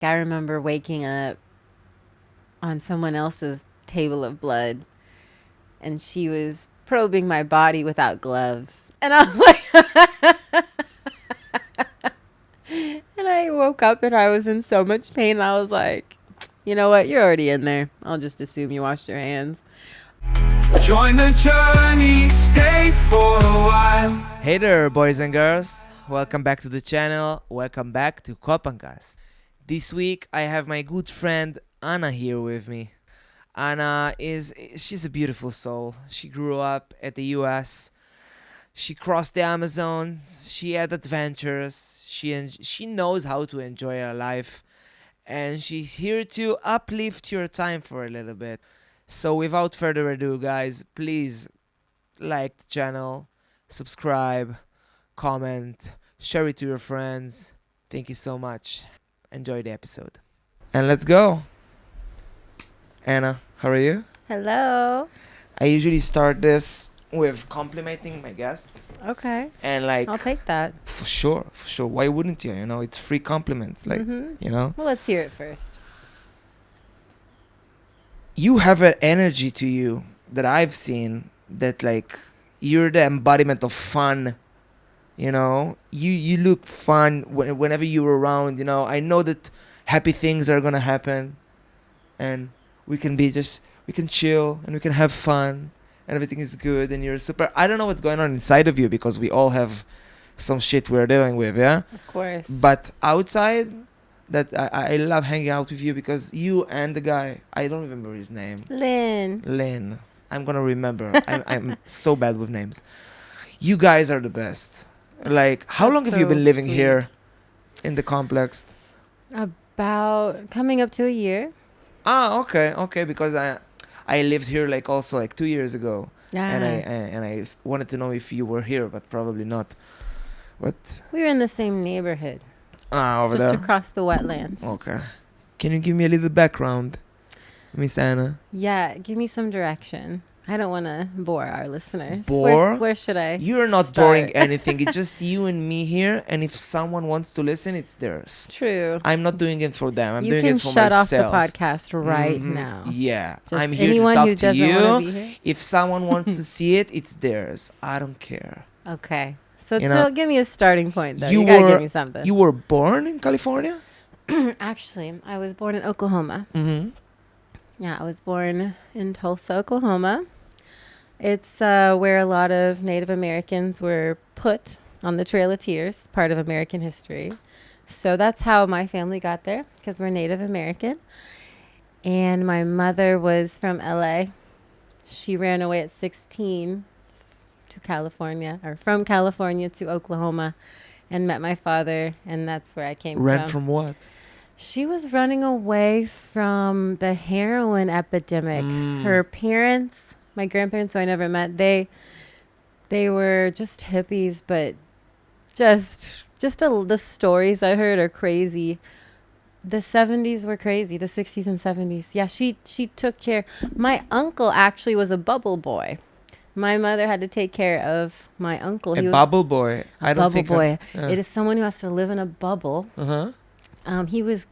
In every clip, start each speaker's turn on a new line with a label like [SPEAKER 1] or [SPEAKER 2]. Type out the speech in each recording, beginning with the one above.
[SPEAKER 1] I remember waking up on someone else's table of blood, and she was probing my body without gloves. And I was like, and I woke up and I was in so much pain. And I was like, you know what? You're already in there. I'll just assume you washed your hands.
[SPEAKER 2] Join the journey, stay for a while.
[SPEAKER 3] Hey there, boys and girls. Welcome back to the channel. Welcome back to KohPhanCast. This week I have my good friend Anna here with me. Anna she's a beautiful soul. She grew up at the US. She crossed the Amazon. She had adventures. She knows how to enjoy her life. And she's here to uplift your time for a little bit. So without further ado, guys, please like the channel, subscribe, comment, share it to your friends. Thank you so much. Enjoy the episode. And let's go. Anna, how are you?
[SPEAKER 1] Hello.
[SPEAKER 3] I usually start this with complimenting my guests.
[SPEAKER 1] Okay.
[SPEAKER 3] And like,
[SPEAKER 1] I'll take that.
[SPEAKER 3] For sure. Why wouldn't you? You know, it's free compliments. Like, you know.
[SPEAKER 1] Well, let's hear it first.
[SPEAKER 3] You have an energy to you that I've seen that like you're the embodiment of fun. You know, you look fun whenever you're around. You know, I know that happy things are gonna happen, and we can chill and we can have fun and everything is good and you're super. I don't know what's going on inside of you because we all have some shit we're dealing with, yeah.
[SPEAKER 1] Of course.
[SPEAKER 3] But outside, that I love hanging out with you because you and the guy, I don't remember his name. Lynn. I'm gonna remember. I'm so bad with names. You guys are the best. Like, how long have you been living here in the complex?
[SPEAKER 1] About coming up to a year.
[SPEAKER 3] Okay. Because I lived here like also like 2 years ago, and I wanted to know if you were here, but probably not. But
[SPEAKER 1] we were in the same neighborhood.
[SPEAKER 3] Over
[SPEAKER 1] just
[SPEAKER 3] there.
[SPEAKER 1] Across the wetlands.
[SPEAKER 3] Okay. Can you give me a little background, Miss Anna?
[SPEAKER 1] Yeah, give me some direction. I don't want to bore our listeners.
[SPEAKER 3] Bore?
[SPEAKER 1] Where should I
[SPEAKER 3] You're not
[SPEAKER 1] start?
[SPEAKER 3] boring anything. It's just you and me here, and if someone wants to listen, it's theirs.
[SPEAKER 1] True.
[SPEAKER 3] I'm not doing it for them. I'm
[SPEAKER 1] you
[SPEAKER 3] doing it for myself.
[SPEAKER 1] You can shut off the podcast right now.
[SPEAKER 3] Yeah.
[SPEAKER 1] Just
[SPEAKER 3] I'm here to talk to you. If someone wants to see it, it's theirs. I don't care.
[SPEAKER 1] Okay. So give me a starting point, though. You gotta give me something.
[SPEAKER 3] You were born in California?
[SPEAKER 1] Actually, I was born in Oklahoma.
[SPEAKER 3] Mm-hmm.
[SPEAKER 1] Yeah, I was born in Tulsa, Oklahoma. It's where a lot of Native Americans were put on the Trail of Tears, part of American history. So that's how my family got there, because we're Native American. And my mother was from LA. She ran away at 16 to California, or from California to Oklahoma, and met my father, and that's where I came from.
[SPEAKER 3] Ran from what?
[SPEAKER 1] She was running away from the heroin epidemic. Her parents, my grandparents, who I never met, they were just hippies, but the stories I heard are crazy. The 70s were crazy, the 60s and 70s. Yeah, she took care. My uncle actually was a bubble boy. My mother had to take care of my uncle.
[SPEAKER 3] Bubble boy. I don't think.
[SPEAKER 1] Bubble boy. It is someone who has to live in a bubble. He was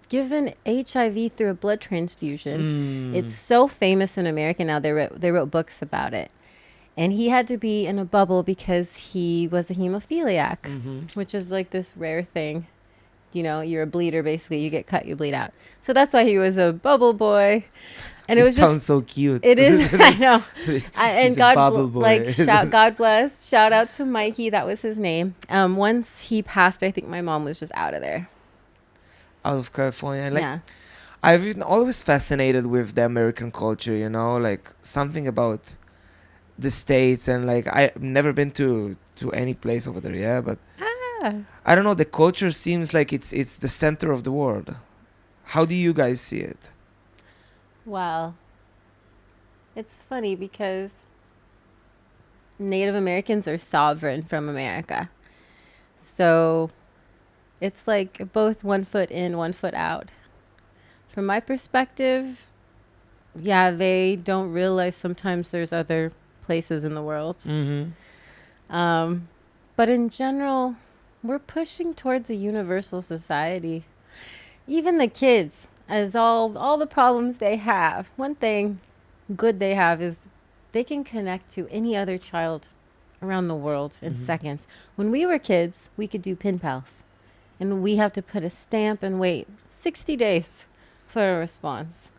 [SPEAKER 1] given HIV through a blood transfusion. It's so famous in America now. They wrote books about it. And he had to be in a bubble because he was a hemophiliac, which is like this rare thing. You know, you're a bleeder, basically. You get cut, you bleed out. So that's why he was a bubble boy. And it
[SPEAKER 3] sounds so cute.
[SPEAKER 1] It is. I know. And God bless. Shout out to Mikey. That was his name. Once he passed, I think my mom was just out of there.
[SPEAKER 3] Out of California.
[SPEAKER 1] Yeah.
[SPEAKER 3] I've been always fascinated with the American culture, you know, like something about the States, and like I've never been to any place over there, yeah, but I don't know, the culture seems like it's the center of the world. How do you guys see it?
[SPEAKER 1] Well, it's funny because Native Americans are sovereign from America. So it's like both 1 foot in, 1 foot out. From my perspective, yeah, they don't realize sometimes there's other places in the world. But in general, we're pushing towards a universal society. even the kids, as all the problems they have, one thing good they have is they can connect to any other child around the world in seconds. When we were kids, we could do pen pals, and we have to put a stamp and wait 60 days for a response.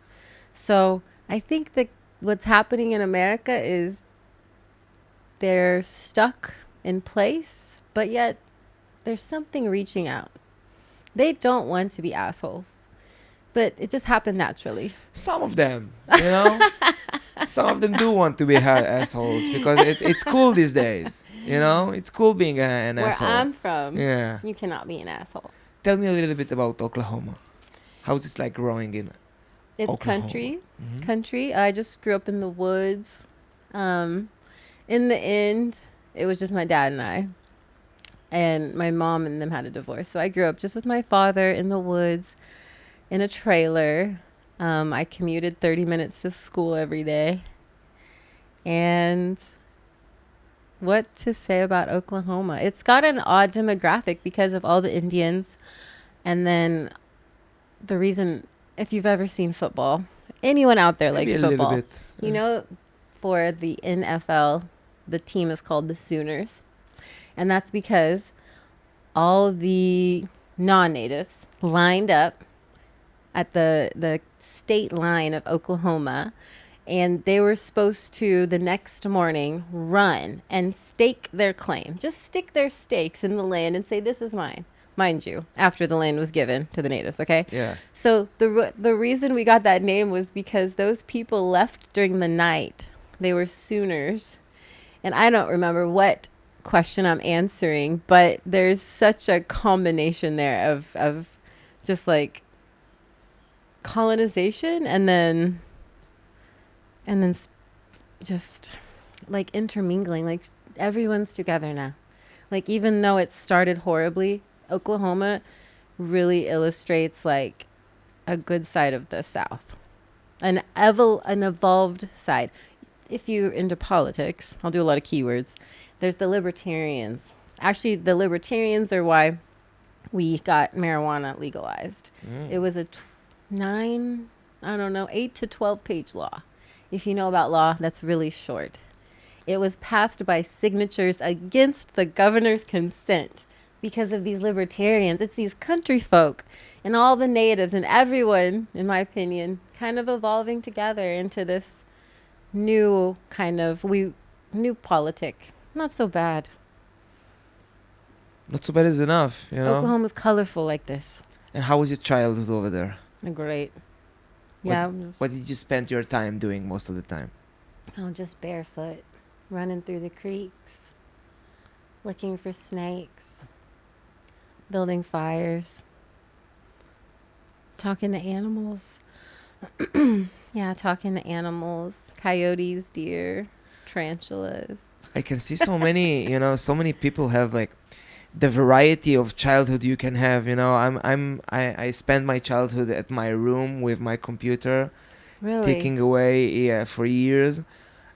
[SPEAKER 1] So I think that what's happening in America is they're stuck in place, but yet there's something reaching out. They don't want to be assholes, but it just happened naturally.
[SPEAKER 3] Some of them, you know, some of them do want to be assholes because it's cool these days. You know, it's cool being an
[SPEAKER 1] Where
[SPEAKER 3] asshole.
[SPEAKER 1] I'm from,
[SPEAKER 3] Yeah.
[SPEAKER 1] you cannot be an asshole.
[SPEAKER 3] Tell me a little bit about Oklahoma. How's it like growing in
[SPEAKER 1] It's
[SPEAKER 3] Oklahoma?
[SPEAKER 1] country. I just grew up in the woods. In the end, it was just my dad and I. And my mom and them had a divorce. So I grew up just with my father in the woods, in a trailer. I commuted 30 minutes to school every day. And what to say about Oklahoma? It's got an odd demographic because of all the Indians. And then the reason, if you've ever seen football, anyone out there
[SPEAKER 3] Maybe
[SPEAKER 1] likes
[SPEAKER 3] a
[SPEAKER 1] football.
[SPEAKER 3] little bit.
[SPEAKER 1] You know, for the NFL, the team is called the Sooners. And that's because all the non-natives lined up at the state line of Oklahoma, and they were supposed to the next morning run and stake their claim. Just stick their stakes in the land and say, this is mine. Mind you, after the land was given to the natives, okay?
[SPEAKER 3] Yeah.
[SPEAKER 1] So the reason we got that name was because those people left during the night. They were Sooners. And I don't remember what question I'm answering, but there's such a combination there of just like colonization and then just like intermingling. Like everyone's together now. Like even though it started horribly, Oklahoma really illustrates like a good side of the South, an evolved side. If you're into politics, I'll do a lot of keywords. There's the libertarians. Actually, the libertarians are why we got marijuana legalized. It was a 8 to 12 page law. If you know about law, that's really short. It was passed by signatures against the governor's consent because of these libertarians. It's these country folk and all the natives and everyone, in my opinion, kind of evolving together into this new kind of new politic. Not so bad.
[SPEAKER 3] Not so bad is enough, you know.
[SPEAKER 1] Oklahoma's colorful like this.
[SPEAKER 3] And how was your childhood over there?
[SPEAKER 1] Great.
[SPEAKER 3] What
[SPEAKER 1] Yeah.
[SPEAKER 3] What did you spend your time doing most of the time?
[SPEAKER 1] Just barefoot, running through the creeks, looking for snakes, building fires, talking to animals. Yeah, talking to animals, coyotes, deer, tarantulas.
[SPEAKER 3] I can see so many, you know, so many people have like the variety of childhood you can have, you know. I spend my childhood at my room with my computer,
[SPEAKER 1] Really?
[SPEAKER 3] taking away for years,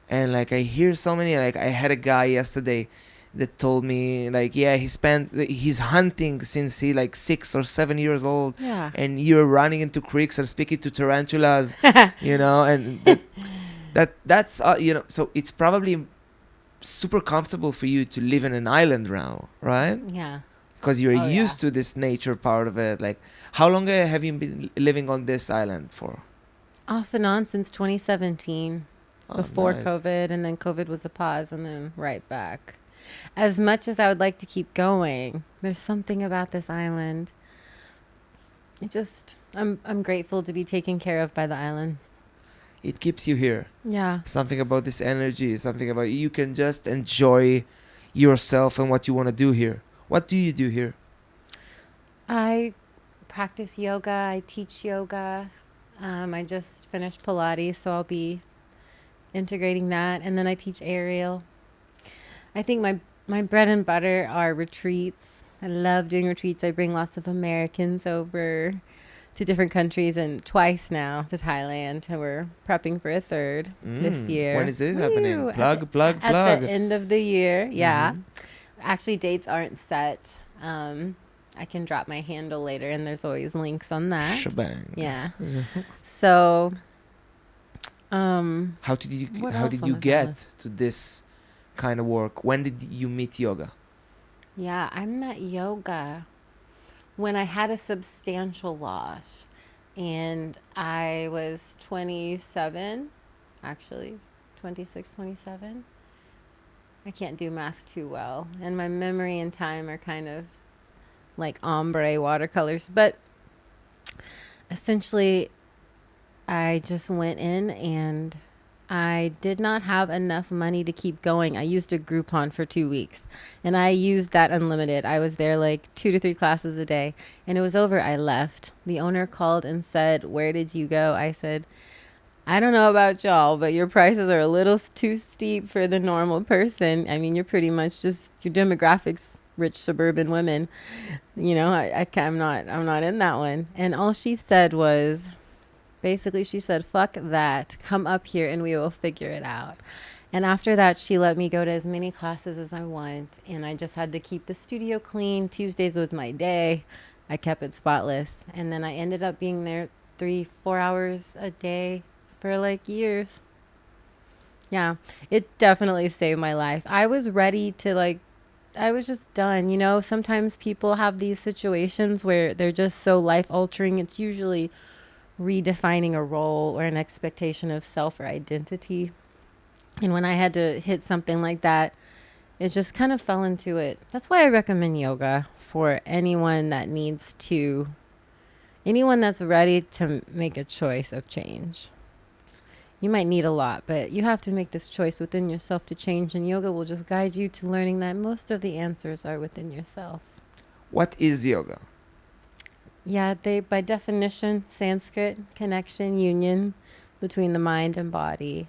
[SPEAKER 3] and like I hear so many, like I had a guy yesterday that told me like, yeah, he's hunting since he like 6 or 7 years old.
[SPEAKER 1] Yeah.
[SPEAKER 3] And you're running into creeks and speaking to tarantulas, you know, and that's you know, so it's probably super comfortable for you to live in an island now, right?
[SPEAKER 1] Yeah.
[SPEAKER 3] Because you're
[SPEAKER 1] Oh,
[SPEAKER 3] used
[SPEAKER 1] yeah.
[SPEAKER 3] to this nature part of it. Like, how long have you been living on this island for?
[SPEAKER 1] Off and on since 2017,
[SPEAKER 3] Oh,
[SPEAKER 1] before
[SPEAKER 3] nice.
[SPEAKER 1] COVID, and then COVID was a pause, and then right back. As much as I would like to keep going, there's something about this island. I'm grateful to be taken care of by the island.
[SPEAKER 3] It keeps you here.
[SPEAKER 1] Yeah.
[SPEAKER 3] Something about this energy, something about you can just enjoy yourself and what you want to do here. What do you do here?
[SPEAKER 1] I practice yoga. I teach yoga. I just finished Pilates, so I'll be integrating that. And then I teach aerial. I think my bread and butter are retreats. I love doing retreats. I bring lots of Americans over to different countries, and twice now to Thailand. And we're prepping for a third this year.
[SPEAKER 3] When is this
[SPEAKER 1] Woo!
[SPEAKER 3] happening? Plug.
[SPEAKER 1] At the end of the year. Yeah.
[SPEAKER 3] Mhm.
[SPEAKER 1] Actually, dates aren't set. I can drop my handle later, and there's always links on that.
[SPEAKER 3] Shebang.
[SPEAKER 1] Yeah. So,
[SPEAKER 3] How did you
[SPEAKER 1] what
[SPEAKER 3] how
[SPEAKER 1] else
[SPEAKER 3] did
[SPEAKER 1] on
[SPEAKER 3] you
[SPEAKER 1] this
[SPEAKER 3] get
[SPEAKER 1] list?
[SPEAKER 3] to this kind of work? When did you meet yoga?
[SPEAKER 1] Yeah, I met yoga when I had a substantial loss, and I was 27, actually, 26, 27. I can't do math too well, and my memory and time are kind of like ombre watercolors. But essentially, I just went in and I did not have enough money to keep going. I used a Groupon for 2 weeks and I used that unlimited. I was there like 2 to 3 classes a day and it was over. I left. The owner called and said, "Where did you go?" I said, "I don't know about y'all, but your prices are a little too steep for the normal person. I mean, you're pretty much just your demographics, rich suburban women. You know, I'm not in that one." And all she said was, basically, she said, "Fuck that. Come up here and we will figure it out." And after that, she let me go to as many classes as I want. And I just had to keep the studio clean. Tuesdays was my day. I kept it spotless. And then I ended up being there 3, 4 hours a day for like years. Yeah, it definitely saved my life. I was ready to I was just done. You know, sometimes people have these situations where they're just so life altering. It's usually redefining a role or an expectation of self or identity. And when I had to hit something like that, it just kind of fell into it. That's why I recommend yoga for anyone that's ready to make a choice of change. You might need a lot, but you have to make this choice within yourself to change, and yoga will just guide you to learning that most of the answers are within yourself.
[SPEAKER 3] What is yoga?
[SPEAKER 1] Yeah, they, by definition, Sanskrit, connection, union between the mind and body.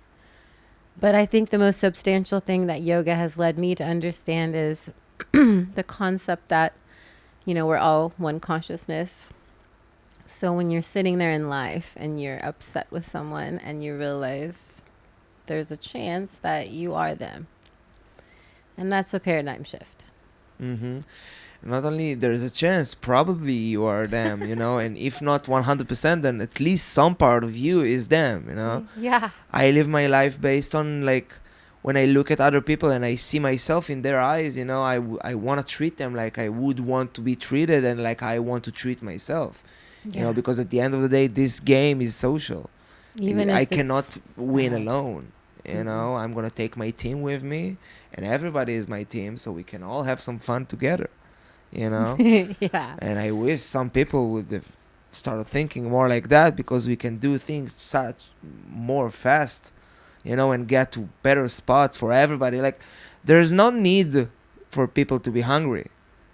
[SPEAKER 1] But I think the most substantial thing that yoga has led me to understand is the concept that, you know, we're all one consciousness. So when you're sitting there in life and you're upset with someone and you realize there's a chance that you are them. And that's a paradigm shift.
[SPEAKER 3] Mm-hmm. Not only there's a chance, probably you are them, you know, and if not 100%, then at least some part of you is them, you know.
[SPEAKER 1] Yeah.
[SPEAKER 3] I live my life based on like when I look at other people and I see myself in their eyes, you know, I want to treat them like I would want to be treated and like I want to treat myself, you know, because at the end of the day, this game is social.
[SPEAKER 1] Even if
[SPEAKER 3] I
[SPEAKER 1] it's
[SPEAKER 3] cannot win
[SPEAKER 1] bad.
[SPEAKER 3] alone. You know, I'm going to take my team with me and everybody is my team so we can all have some fun together, you know.
[SPEAKER 1] Yeah.
[SPEAKER 3] And I wish some people would have started thinking more like that because we can do things such more fast, you know, and get to better spots for everybody. Like, there's no need for people to be hungry,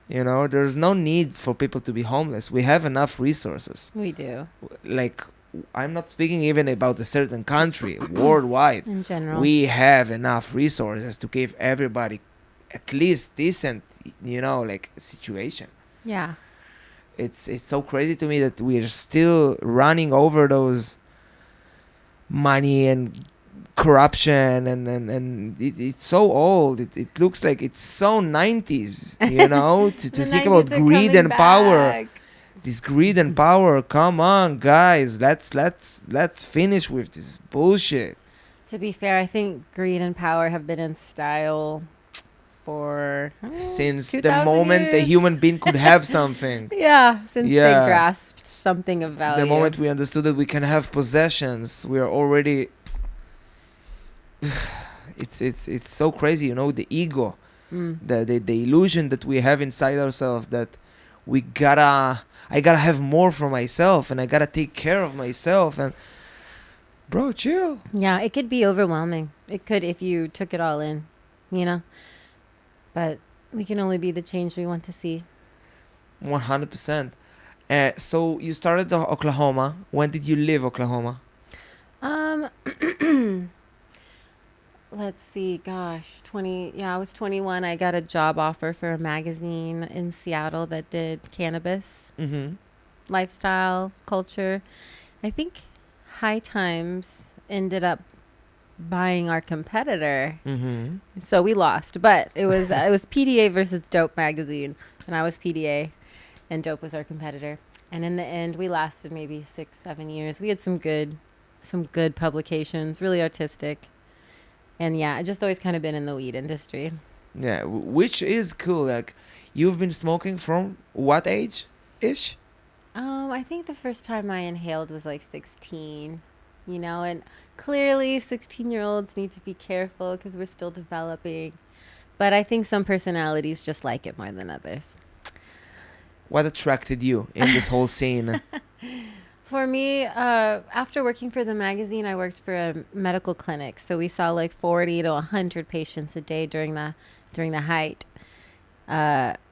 [SPEAKER 3] you know. There's no need for people to be homeless. We have enough resources.
[SPEAKER 1] We do.
[SPEAKER 3] Like, I'm not speaking even about a certain country. Worldwide,
[SPEAKER 1] In general.
[SPEAKER 3] we have enough resources to give everybody at least decent, you know, like situation.
[SPEAKER 1] Yeah.
[SPEAKER 3] It's so crazy to me that we are still running over those money and corruption and it's so old. It looks like it's so 90s, you know, to
[SPEAKER 1] The
[SPEAKER 3] think about
[SPEAKER 1] 90s are
[SPEAKER 3] greed
[SPEAKER 1] coming
[SPEAKER 3] and power.
[SPEAKER 1] back.
[SPEAKER 3] This greed and power, come on, guys, let's finish with this bullshit.
[SPEAKER 1] To be fair, I think greed and power have been in style for
[SPEAKER 3] Since the
[SPEAKER 1] 2,000
[SPEAKER 3] moment a
[SPEAKER 1] years.
[SPEAKER 3] human being could have something.
[SPEAKER 1] Yeah, since
[SPEAKER 3] Yeah.
[SPEAKER 1] they grasped something of value.
[SPEAKER 3] The moment we understood that we can have possessions, we are already it's so crazy, you know, the ego, the illusion that we have inside ourselves that I gotta have more for myself and I gotta take care of myself. And bro, chill.
[SPEAKER 1] Yeah, it could be overwhelming. It could if you took it all in, you know. But we can only be the change we want to see.
[SPEAKER 3] 100%. So you started Oklahoma. When did you leave Oklahoma?
[SPEAKER 1] Let's see, gosh, I was 21. I got a job offer for a magazine in Seattle that did cannabis, lifestyle, culture. I think High Times ended up buying our competitor. So we lost, but it was PDA versus Dope magazine, and I was PDA. and dope was our competitor. And in the end, we lasted maybe 6-7 years. We had some good publications, really artistic. And yeah, I just always kind of been in the weed industry.
[SPEAKER 3] Yeah, which is cool. Like, you've been smoking from what age ish?
[SPEAKER 1] I think the first time I inhaled was like 16, and clearly 16-year-olds need to be careful because we're still developing. But I think some personalities just like it more than others.
[SPEAKER 3] What attracted you in this whole scene?
[SPEAKER 1] For me, after working for the magazine, I worked for a medical clinic. So we saw like 40 to 100 patients a day during the height.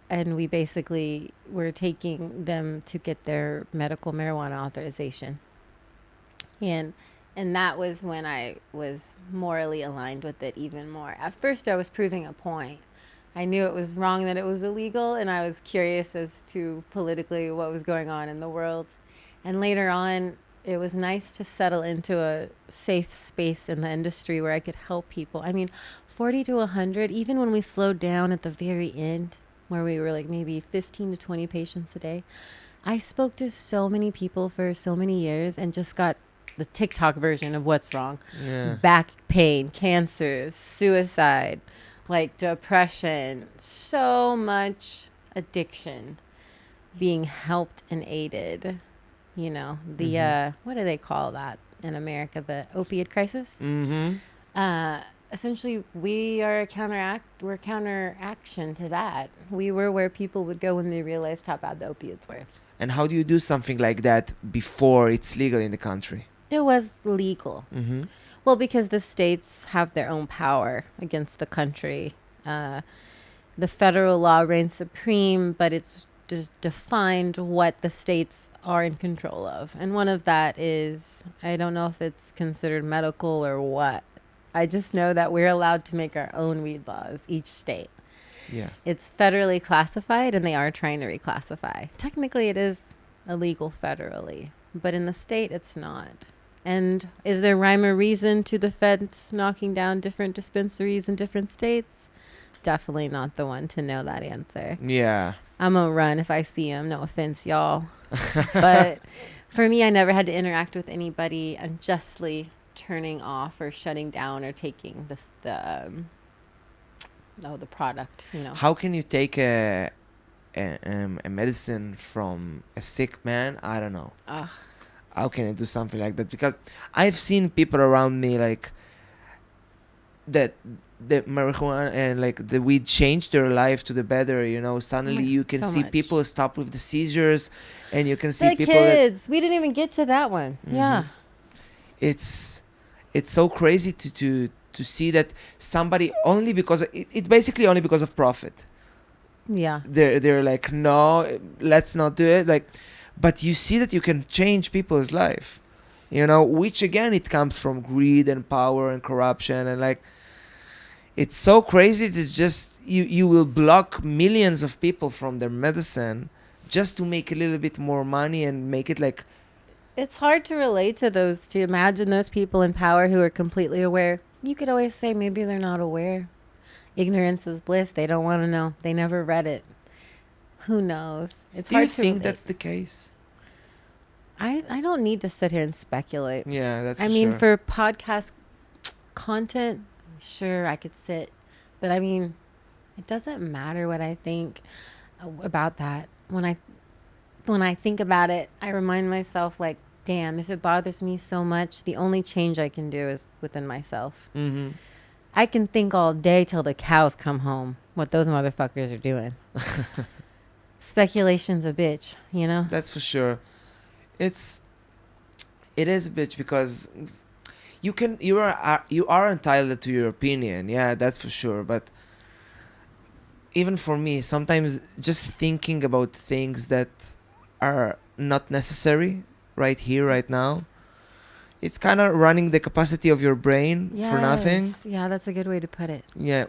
[SPEAKER 1] And we basically were taking them to get their medical marijuana authorization. And that was when I was morally aligned with it even more. At first, I was proving a point. I knew it was wrong that it was illegal, and I was curious as to politically what was going on in the world. And later on, it was nice to settle into a safe space in the industry where I could help people. I mean, 40 to 100, even when we slowed down at the very end, where we were like maybe 15 to 20 patients a day, I spoke to so many people for so many years and just got the TikTok version of what's wrong.
[SPEAKER 3] Yeah.
[SPEAKER 1] Back pain, cancers, suicide, like depression, so much addiction being helped and aided. What do they call that in America? The opiate crisis?
[SPEAKER 3] Mm-hmm.
[SPEAKER 1] Essentially, we're counteraction to that. We were where people would go when they realized how bad the opiates were.
[SPEAKER 3] And how do you do something like that before it's legal in the country?
[SPEAKER 1] It was legal.
[SPEAKER 3] Mm-hmm.
[SPEAKER 1] Well, because the states have their own power against the country. The federal law reigns supreme, but it's just defined what the states are in control of. And one of that is, I don't know if it's considered medical or what. I just know that we're allowed to make our own weed laws, each state.
[SPEAKER 3] Yeah.
[SPEAKER 1] It's federally classified, and they are trying to reclassify. Technically, it is illegal federally, but in the state, it's not. And is there rhyme or reason to the feds knocking down different dispensaries in different states? Definitely not the one to know that answer.
[SPEAKER 3] Yeah.
[SPEAKER 1] I'm going to run if I see him. No offense, y'all. But for me, I never had to interact with anybody unjustly turning off or shutting down or taking the product,
[SPEAKER 3] How can you take a medicine from a sick man? I don't know.
[SPEAKER 1] Ugh.
[SPEAKER 3] How can I do something like that? Because I've seen people around me like that the marijuana and like the weed changed their life to the better. Suddenly you can
[SPEAKER 1] so
[SPEAKER 3] see
[SPEAKER 1] much.
[SPEAKER 3] people stop with the seizures, and you can see
[SPEAKER 1] The
[SPEAKER 3] people
[SPEAKER 1] kids. We didn't even get to that one.
[SPEAKER 3] Mhm.
[SPEAKER 1] Yeah.
[SPEAKER 3] It's so crazy to see that somebody only because it's basically only because of profit.
[SPEAKER 1] Yeah.
[SPEAKER 3] They're like, no, let's not do it. Like, but you see that you can change people's life, which again, it comes from greed and power and corruption. And like, it's so crazy to just, you will block millions of people from their medicine just to make a little bit more money and make it like.
[SPEAKER 1] It's hard to relate to imagine those people in power who are completely aware. You could always say maybe they're not aware. Ignorance is bliss. They don't want to know. They never read it. Who knows? It's
[SPEAKER 3] Do you
[SPEAKER 1] hard to
[SPEAKER 3] think
[SPEAKER 1] relate.
[SPEAKER 3] that's the case?
[SPEAKER 1] I don't need to sit here and speculate.
[SPEAKER 3] Yeah, that's
[SPEAKER 1] I
[SPEAKER 3] for
[SPEAKER 1] mean,
[SPEAKER 3] sure.
[SPEAKER 1] for podcast content, sure, I could sit. But I mean, it doesn't matter what I think about that. When I think about it, I remind myself like, damn, if it bothers me so much, the only change I can do is within myself.
[SPEAKER 3] Mm-hmm.
[SPEAKER 1] I can think all day till the cows come home what those motherfuckers are doing. Speculation's a bitch,
[SPEAKER 3] That's for sure. It is a bitch because you are entitled to your opinion. Yeah, that's for sure. But even for me, sometimes just thinking about things that are not necessary right here, right now, it's kind of running the capacity of your brain for nothing.
[SPEAKER 1] Yeah, that's a good way to put it.
[SPEAKER 3] Yeah.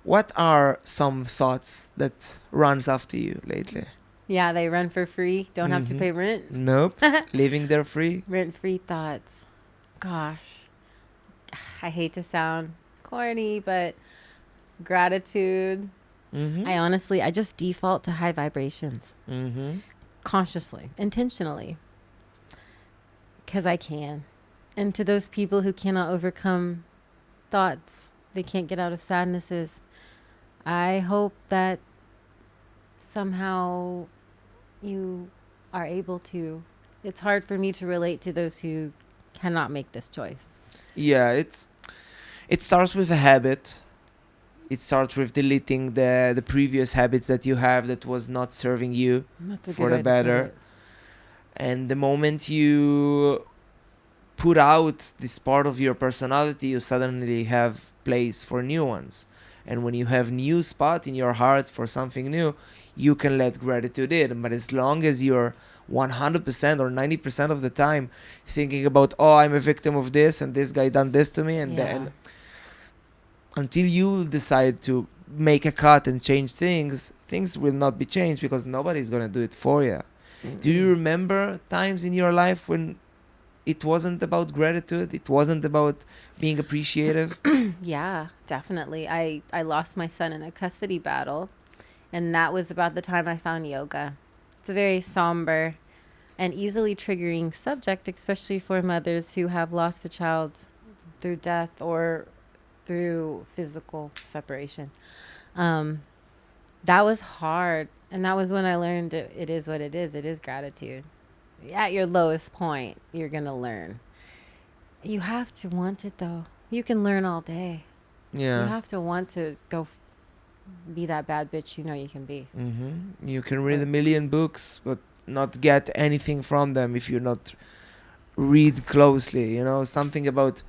[SPEAKER 3] What are some thoughts that runs after you lately?
[SPEAKER 1] Yeah, they run for free. Don't have to
[SPEAKER 3] Mhm.
[SPEAKER 1] pay rent.
[SPEAKER 3] Nope. Living there free.
[SPEAKER 1] Rent-free thoughts. Gosh. I hate to sound corny, but gratitude,
[SPEAKER 3] Mm-hmm.
[SPEAKER 1] I just default to high vibrations
[SPEAKER 3] Mm-hmm.
[SPEAKER 1] consciously, intentionally, because I can. And to those people who cannot overcome thoughts, they can't get out of sadnesses, I hope that somehow you are able to. It's hard for me to relate to those who cannot make this choice.
[SPEAKER 3] Yeah, it starts with a habit. It starts with deleting the previous habits that you have that was not serving you
[SPEAKER 1] That's a
[SPEAKER 3] for
[SPEAKER 1] good
[SPEAKER 3] the
[SPEAKER 1] way to put
[SPEAKER 3] better.
[SPEAKER 1] it.
[SPEAKER 3] And the moment you put out this part of your personality, you suddenly have place for new ones. And when you have new spot in your heart for something new, you can let gratitude in. But as long as you're 100% or 90% of the time thinking about, oh, I'm a victim of this and this guy done this to me, and
[SPEAKER 1] Yeah.
[SPEAKER 3] then until you decide to make a cut and change things, things will not be changed because nobody's gonna do it for you. Do you remember times in your life when it wasn't about gratitude? It wasn't about being appreciative?
[SPEAKER 1] Yeah, definitely. I lost my son in a custody battle, and that was about the time I found yoga. It's a very somber and easily triggering subject, especially for mothers who have lost a child through death or through physical separation. That was hard, and that was when I learned it is what it is. It is gratitude. At your lowest point, you're gonna learn. You have to want it, though. You can learn all day. You
[SPEAKER 3] Yeah.
[SPEAKER 1] have to want to be that bad bitch you know you can be.
[SPEAKER 3] You can read a million books, but not get anything from them if you not read closely. You know, something about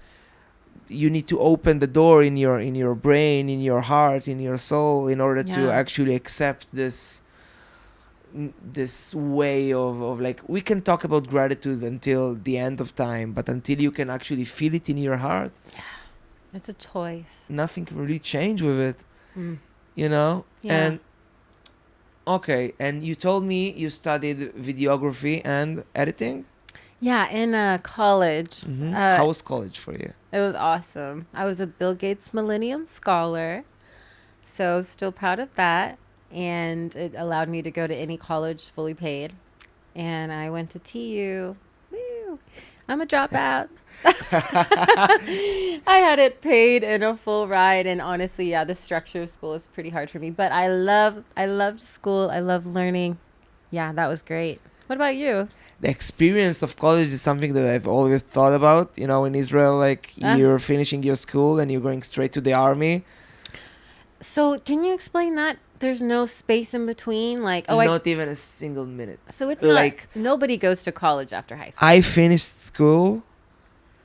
[SPEAKER 3] you need to open the door in your brain, in your heart, in your soul, in order to
[SPEAKER 1] Yeah.
[SPEAKER 3] actually accept this way of like, we can talk about gratitude until the end of time, but until you can actually feel it in your heart,
[SPEAKER 1] It's a choice.
[SPEAKER 3] nothing can really change with it,
[SPEAKER 1] Mm.
[SPEAKER 3] you know.
[SPEAKER 1] Yeah.
[SPEAKER 3] And okay, and you told me you studied videography and editing.
[SPEAKER 1] Yeah, in college.
[SPEAKER 3] How was college for you?
[SPEAKER 1] It was awesome. I was a Bill Gates Millennium Scholar, so still proud of that. And it allowed me to go to any college fully paid. And I went to TU. Woo! I'm a dropout. I had it paid and a full ride, and honestly, yeah, the structure of school is pretty hard for me. But I loved school. I love learning. Yeah, that was great. What about you?
[SPEAKER 3] The experience of college is something that I've always thought about. You know, in Israel, like you're finishing your school and you're going straight to the army.
[SPEAKER 1] So can you explain that? There's no space in between, like
[SPEAKER 3] Not even a single minute.
[SPEAKER 1] so it's not
[SPEAKER 3] like
[SPEAKER 1] nobody goes to college after high school.
[SPEAKER 3] I finished school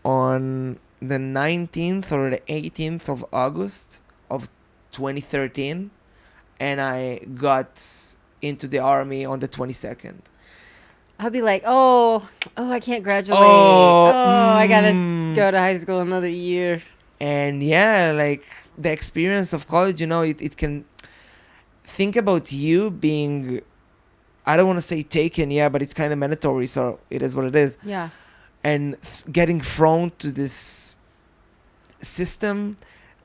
[SPEAKER 3] on the 19th or the 18th of August of 2013, and I got into the army on the 22nd.
[SPEAKER 1] I'll be like, oh, I can't graduate.
[SPEAKER 3] Oh,
[SPEAKER 1] I gotta go to high school another year.
[SPEAKER 3] And yeah, like the experience of college, you know, it can think about you being, I don't want to say taken, yeah, but it's kind of mandatory, so it is what it is.
[SPEAKER 1] Yeah.
[SPEAKER 3] And getting thrown to this system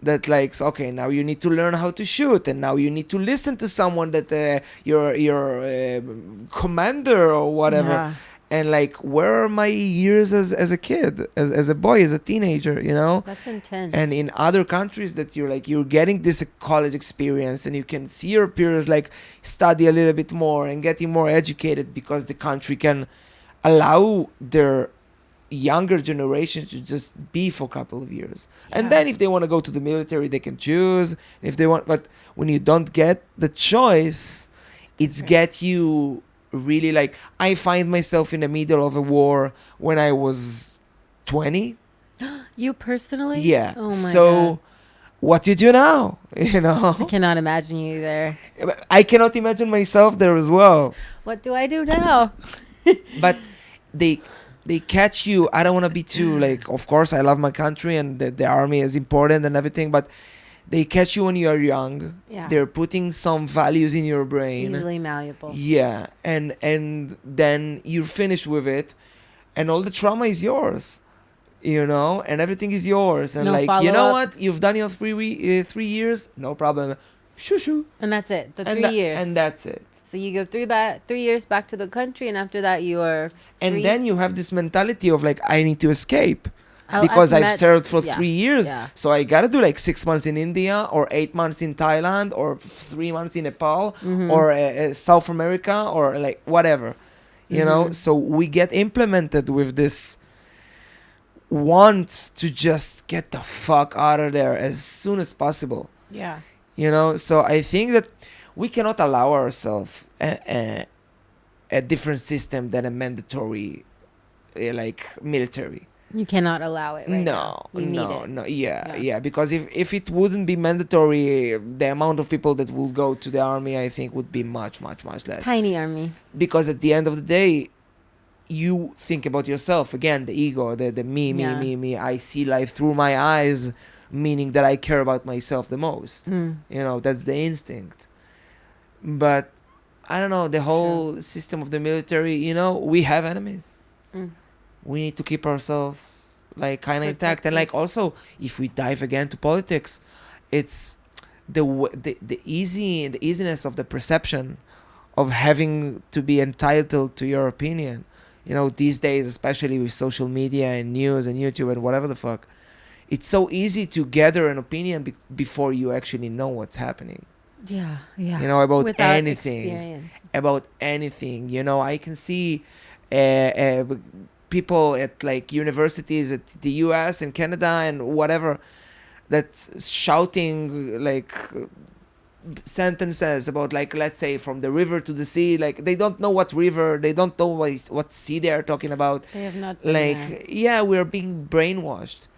[SPEAKER 3] that like, okay, now you need to learn how to shoot, and now you need to listen to someone that your commander or whatever.
[SPEAKER 1] Yeah.
[SPEAKER 3] And like, where are my years as a kid, as a boy, as a teenager, you know?
[SPEAKER 1] That's intense.
[SPEAKER 3] And in other countries that you're getting this college experience, and you can see your peers like study a little bit more and getting more educated because the country can allow their younger generation to just be for a couple of years. And then if they want to go to the military, they can choose. If they want, but when you don't get the choice, it's get you really like, I find myself in the middle of a war when I was 20.
[SPEAKER 1] You personally?
[SPEAKER 3] Yeah.
[SPEAKER 1] Oh my
[SPEAKER 3] So
[SPEAKER 1] God.
[SPEAKER 3] what do you do now? You know,
[SPEAKER 1] I cannot imagine you there.
[SPEAKER 3] I cannot imagine myself there as well.
[SPEAKER 1] What do I do now?
[SPEAKER 3] But they catch you. I don't want to be too like, of course I love my country and the army is important and everything, but they catch you when you are young.
[SPEAKER 1] Yeah.
[SPEAKER 3] They're putting some values in your brain.
[SPEAKER 1] Easily malleable.
[SPEAKER 3] Yeah. And then you're finished with it, and all the trauma is yours, you know, and everything is yours. And
[SPEAKER 1] No
[SPEAKER 3] like, you know
[SPEAKER 1] follow-up.
[SPEAKER 3] what? You've done your 3 years, no problem. shoo shoo,
[SPEAKER 1] And that's it. The
[SPEAKER 3] and
[SPEAKER 1] 3 years.
[SPEAKER 3] and that's it.
[SPEAKER 1] So you go 3 years back to the country, and after that you are free.
[SPEAKER 3] And then you have this mentality of like, I need to escape
[SPEAKER 1] I've
[SPEAKER 3] because I've
[SPEAKER 1] met-
[SPEAKER 3] served for
[SPEAKER 1] yeah,
[SPEAKER 3] 3 years.
[SPEAKER 1] yeah.
[SPEAKER 3] So I gotta do like 6 months in India, or 8 months in Thailand, or 3 months in Nepal, or South America, or like whatever, you know. So we get implemented with this want to just get the fuck out of there as soon as possible,
[SPEAKER 1] Yeah.
[SPEAKER 3] you know. So I think that we cannot allow ourselves a different system than a mandatory like military.
[SPEAKER 1] You cannot allow it right
[SPEAKER 3] No,
[SPEAKER 1] now. We need
[SPEAKER 3] no,
[SPEAKER 1] it.
[SPEAKER 3] no. Yeah,
[SPEAKER 1] Yeah.
[SPEAKER 3] yeah. Because if it wouldn't be mandatory, the amount of people that will go to the army, I think, would be much, much, much less.
[SPEAKER 1] Tiny army.
[SPEAKER 3] Because at the end of the day, you think about yourself again, the ego, the me,
[SPEAKER 1] Yeah.
[SPEAKER 3] me. I see life through my eyes, meaning that I care about myself the most. You know, that's the instinct. But I don't know, the whole system of the military, you know, we have enemies. We need to keep ourselves like kind of intact. And like also, if we dive again to politics, it's the easiness of the perception of having to be entitled to your opinion. You know, these days, especially with social media and news and YouTube and whatever the fuck, it's so easy to gather an opinion before you actually know what's happening.
[SPEAKER 1] Yeah, yeah.
[SPEAKER 3] You know, about
[SPEAKER 1] Without
[SPEAKER 3] anything.
[SPEAKER 1] experience.
[SPEAKER 3] About anything. You know, I can see people at like universities at the US and Canada and whatever that's shouting like sentences about like, let's say, from the river to the sea. Like they don't know what river, they don't know what sea they are talking about.
[SPEAKER 1] They have not been
[SPEAKER 3] Like
[SPEAKER 1] there.
[SPEAKER 3] yeah, we're being brainwashed,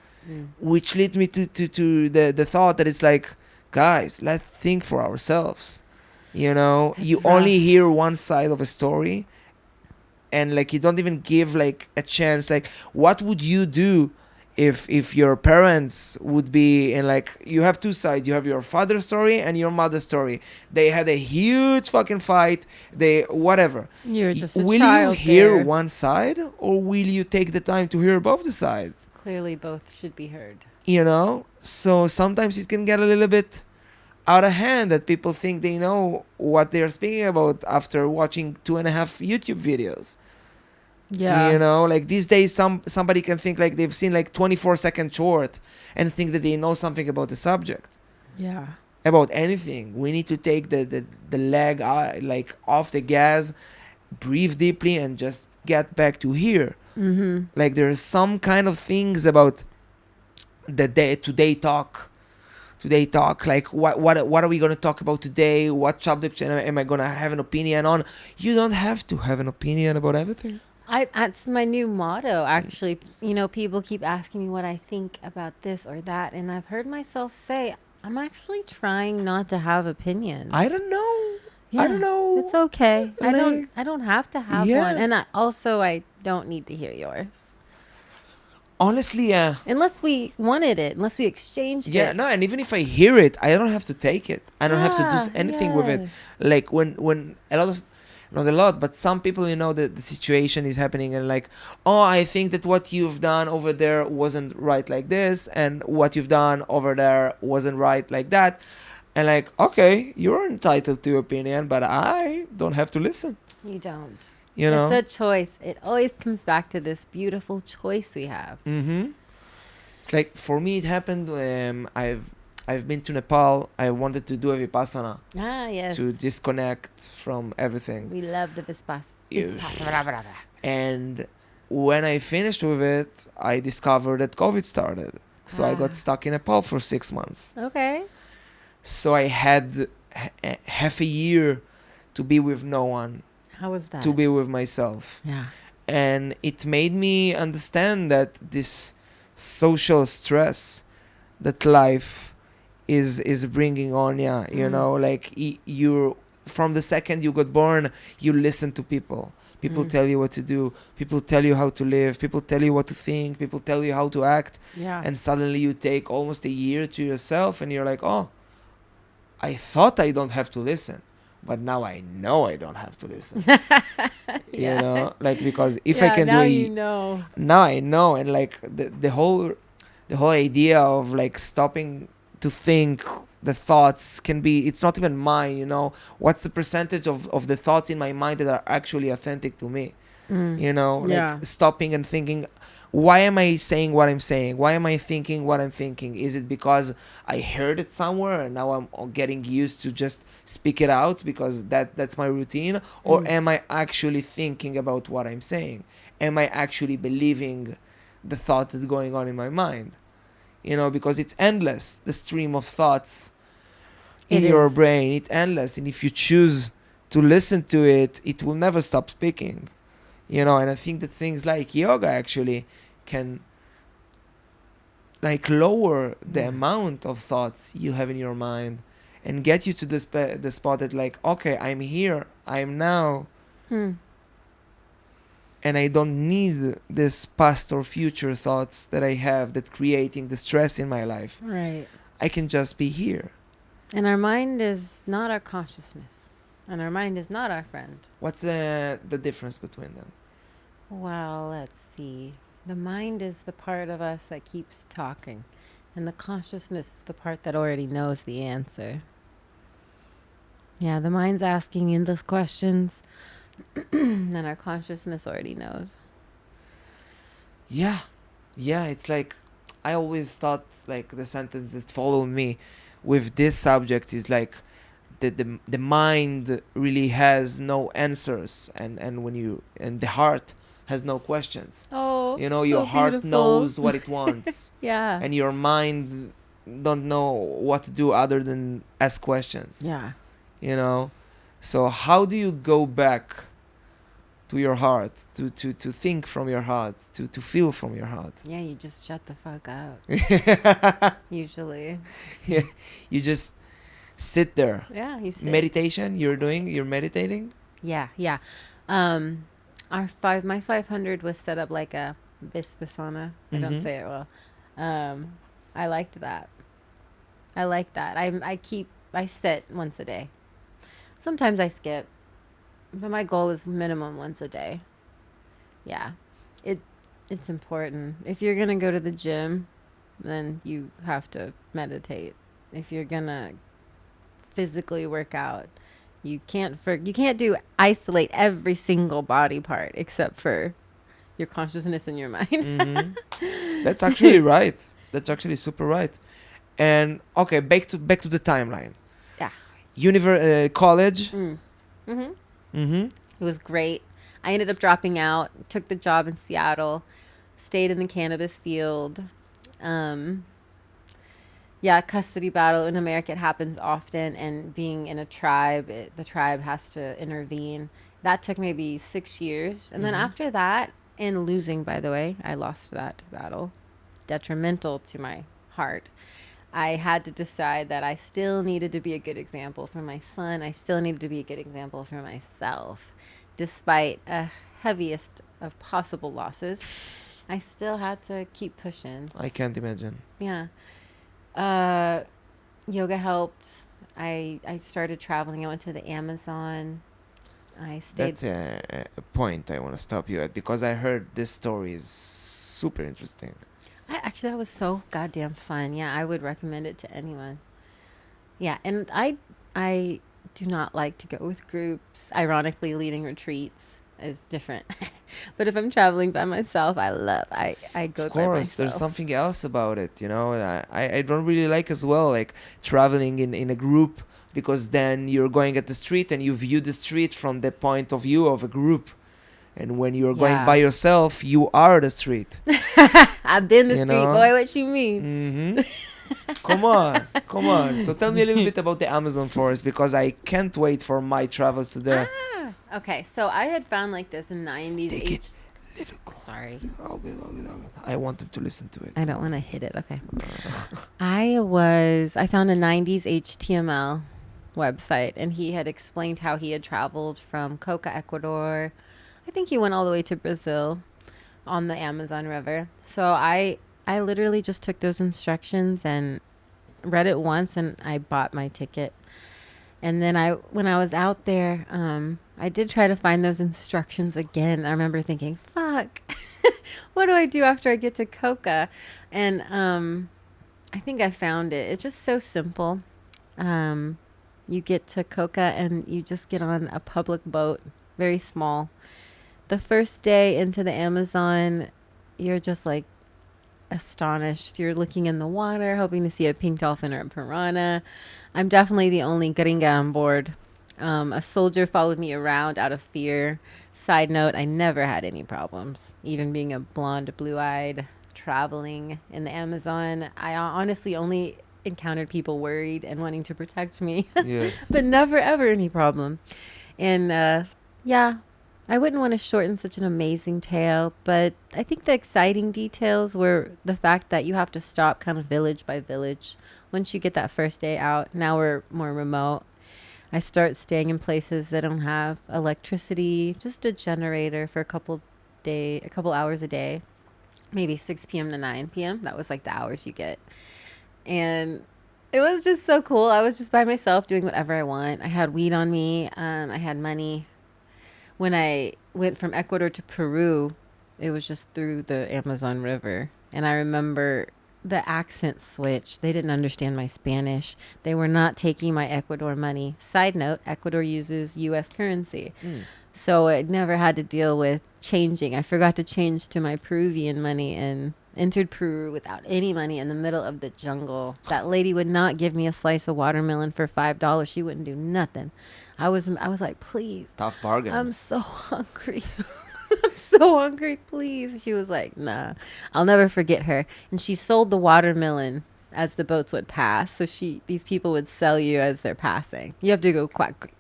[SPEAKER 3] which leads me to the thought that it's like, guys, let's think for ourselves. You know,
[SPEAKER 1] It's
[SPEAKER 3] you
[SPEAKER 1] rough.
[SPEAKER 3] only hear one side of a story, and like you don't even give like a chance. Like, what would you do if your parents would be in, like, you have two sides, you have your father's story and your mother's story, they had a huge fucking fight, they whatever,
[SPEAKER 1] You're just a
[SPEAKER 3] will
[SPEAKER 1] child
[SPEAKER 3] you hear
[SPEAKER 1] there.
[SPEAKER 3] one side, or will you take the time to hear both the sides?
[SPEAKER 1] Clearly both should be heard.
[SPEAKER 3] You know, so sometimes it can get a little bit out of hand that people think they know what they're speaking about after watching 2.5 YouTube videos.
[SPEAKER 1] Yeah.
[SPEAKER 3] You know, like these days somebody can think like they've seen like 24-second short and think that they know something about the subject,
[SPEAKER 1] Yeah.
[SPEAKER 3] about anything. We need to take the leg like off the gas, breathe deeply, and just get back to here. Like there's some kind of things about the today talk, like what are we going to talk about today, what subject am I going to have an opinion on? You don't have to have an opinion about everything.
[SPEAKER 1] That's my new motto, actually. You know, people keep asking me what I think about this or that, and I've heard myself say, I'm actually trying not to have opinions.
[SPEAKER 3] I don't know.
[SPEAKER 1] Yeah,
[SPEAKER 3] I don't know.
[SPEAKER 1] It's okay.
[SPEAKER 3] Like,
[SPEAKER 1] I don't have to have
[SPEAKER 3] yeah.
[SPEAKER 1] one. And I don't need to hear yours.
[SPEAKER 3] Honestly, yeah.
[SPEAKER 1] Unless we wanted it, unless we exchanged
[SPEAKER 3] Yeah,
[SPEAKER 1] it.
[SPEAKER 3] no, and even if I hear it, I don't have to take it. I don't have to do anything with it.
[SPEAKER 1] yeah.
[SPEAKER 3] Like when a lot of, not a lot, but some people, you know, the situation is happening and like, oh, I think that what you've done over there wasn't right like this, and what you've done over there wasn't right like that. And like, okay, you're entitled to your opinion, but I don't have to listen.
[SPEAKER 1] You don't.
[SPEAKER 3] You know?
[SPEAKER 1] It's a choice. It always comes back to this beautiful choice we have.
[SPEAKER 3] It's like, for me, it happened. I've been to Nepal. I wanted to do a Vipassana
[SPEAKER 1] Ah, yes.
[SPEAKER 3] to disconnect from everything.
[SPEAKER 1] We love the Vispas.
[SPEAKER 3] Yeah. And when I finished with it, I discovered that COVID started. So I got stuck in Nepal for 6 months.
[SPEAKER 1] Okay.
[SPEAKER 3] So I had half a year to be with no one,
[SPEAKER 1] How was that?
[SPEAKER 3] to be with myself.
[SPEAKER 1] Yeah.
[SPEAKER 3] And it made me understand that this social stress that life is bringing on you know, like you're, from the second you got born, you listen to people tell you what to do, people tell you how to live, people tell you what to think, people tell you how to act,
[SPEAKER 1] Yeah.
[SPEAKER 3] and suddenly you take almost a year to yourself and you're like, oh, I thought I don't have to listen, but now I know I don't have to listen. You know, like, because if I can
[SPEAKER 1] now
[SPEAKER 3] do it,
[SPEAKER 1] you know.
[SPEAKER 3] now I know. And like the whole idea of like stopping to think the thoughts can be, it's not even mine, you know. What's the percentage of the thoughts in my mind that are actually authentic to me? You know, like
[SPEAKER 1] Yeah.
[SPEAKER 3] stopping and thinking, why am I saying what I'm saying? Why am I thinking what I'm thinking? Is it because I heard it somewhere and now I'm getting used to just speak it out because that's my routine? Or am I actually thinking about what I'm saying? Am I actually believing the thought that's going on in my mind? You know, because it's endless, the stream of thoughts in
[SPEAKER 1] It
[SPEAKER 3] your
[SPEAKER 1] is.
[SPEAKER 3] brain. It's endless, and if you choose to listen to it, it will never stop speaking. You know, and I think that things like yoga actually can like lower the
[SPEAKER 1] Yeah.
[SPEAKER 3] amount of thoughts you have in your mind and get you to the spot that like, okay, I'm here, I'm now,
[SPEAKER 1] Hmm.
[SPEAKER 3] and I don't need this past or future thoughts that I have that creating the stress in my life.
[SPEAKER 1] Right.
[SPEAKER 3] I can just be here.
[SPEAKER 1] And our mind is not our consciousness. And our mind is not our friend.
[SPEAKER 3] What's the difference between them?
[SPEAKER 1] Well, let's see. The mind is the part of us that keeps talking. And the consciousness is the part that already knows the answer. Yeah, the mind's asking endless questions. And our consciousness already knows.
[SPEAKER 3] Yeah, it's like I always thought like the sentence that followed me with this subject is like the mind really has no answers, and when you, and the heart has no questions.
[SPEAKER 1] Oh,
[SPEAKER 3] You know,
[SPEAKER 1] so
[SPEAKER 3] your heart
[SPEAKER 1] beautiful.
[SPEAKER 3] knows what it wants,
[SPEAKER 1] Yeah.
[SPEAKER 3] and your mind don't know what to do other than ask questions.
[SPEAKER 1] Yeah.
[SPEAKER 3] You know, so how do you go back to your heart, to think from your heart, to feel from your heart?
[SPEAKER 1] Yeah, you just shut the fuck up. Usually.
[SPEAKER 3] Yeah, you just sit there.
[SPEAKER 1] Yeah, you sit.
[SPEAKER 3] Meditation, you're meditating.
[SPEAKER 1] Yeah, yeah. My 500 was set up like a Vipassana. I don't
[SPEAKER 3] Mhm.
[SPEAKER 1] say it well. I liked that. I sit once a day. Sometimes I skip, but my goal is minimum once a day. Yeah, it's important. If you're gonna go to the gym, then you have to meditate. If you're gonna physically work out, you can't do isolate every single body part except for your consciousness and your mind.
[SPEAKER 3] That's actually right. That's actually super right. And okay, back to the timeline.
[SPEAKER 1] Yeah.
[SPEAKER 3] College.
[SPEAKER 1] Mm-hmm.
[SPEAKER 3] Mm-hmm.
[SPEAKER 1] It was great. I ended up dropping out, took the job in Seattle, stayed in the cannabis field. Yeah, custody battle in America, it happens often, and being in a tribe, the tribe has to intervene. That took maybe 6 years. And then after that, and losing, by the way, I lost that battle, detrimental to my heart. I had to decide that I still needed to be a good example for my son. I still needed to be a good example for myself. Despite a heaviest of possible losses, I still had to keep pushing.
[SPEAKER 3] I can't imagine.
[SPEAKER 1] Yeah. Yoga helped. I started traveling. I went to the Amazon. I stayed.
[SPEAKER 3] That's a point I want to stop you at, because I heard this story is super interesting.
[SPEAKER 1] Actually, that was so goddamn fun. Yeah, I would recommend it to anyone. Yeah, and I do not like to go with groups. Ironically, leading retreats is different. But if I'm traveling by myself, I go
[SPEAKER 3] Of
[SPEAKER 1] by
[SPEAKER 3] course,
[SPEAKER 1] myself.
[SPEAKER 3] there's something else about it, you know. And I don't really like as well, like traveling in a group, because then you're going at the street and you view the street from the point of view of a group. And when you're going
[SPEAKER 1] Yeah.
[SPEAKER 3] by yourself, you are the street.
[SPEAKER 1] I've been the
[SPEAKER 3] You
[SPEAKER 1] street
[SPEAKER 3] know?
[SPEAKER 1] boy. What you mean?
[SPEAKER 3] Mm-hmm. Come on. So tell me a little bit about the Amazon forest, because I can't wait for my travels to there.
[SPEAKER 1] Okay, so I had found like this 90s
[SPEAKER 3] Take it.
[SPEAKER 1] Sorry.
[SPEAKER 3] All good. I want them to listen to it.
[SPEAKER 1] I don't want to hit it. Okay. I found a 90s HTML website, and he had explained how he had traveled from Coca, Ecuador. I think he went all the way to Brazil on the Amazon River. So I literally just took those instructions and read it once, and I bought my ticket. And then when I was out there, I did try to find those instructions again. I remember thinking, fuck, what do I do after I get to Coca? And I think I found it. It's just so simple. You get to Coca and you just get on a public boat, very small. The first day into the Amazon, you're just like astonished. You're looking in the water, hoping to see a pink dolphin or a piranha. I'm definitely the only gringa on board. A soldier followed me around out of fear. Side note, I never had any problems. Even being a blonde, blue-eyed, traveling in the Amazon, I honestly only encountered people worried and wanting to protect me,
[SPEAKER 3] Yeah.
[SPEAKER 1] but never ever any problem. And yeah, I wouldn't want to shorten such an amazing tale, but I think the exciting details were the fact that you have to stop kind of village by village once you get that first day out. Now we're more remote. I start staying in places that don't have electricity, just a generator for a couple hours a day, maybe 6 p.m. to 9 p.m. That was like the hours you get. And it was just so cool. I was just by myself doing whatever I want. I had weed on me. I had money. When I went from Ecuador to Peru, it was just through the Amazon River. And I remember the accent switch. They didn't understand my Spanish. They were not taking my Ecuador money. Side note, Ecuador uses U.S. currency. So I never had to deal with changing. I forgot to change to my Peruvian money and entered Peru without any money in the middle of the jungle. That lady would not give me a slice of watermelon for $5. She wouldn't do nothing. I was like, please.
[SPEAKER 3] Tough bargain.
[SPEAKER 1] I'm so hungry. I'm so hungry, please. She was like, nah. I'll never forget her. And she sold the watermelon as the boats would pass. So these people would sell you as they're passing. You have to go quick.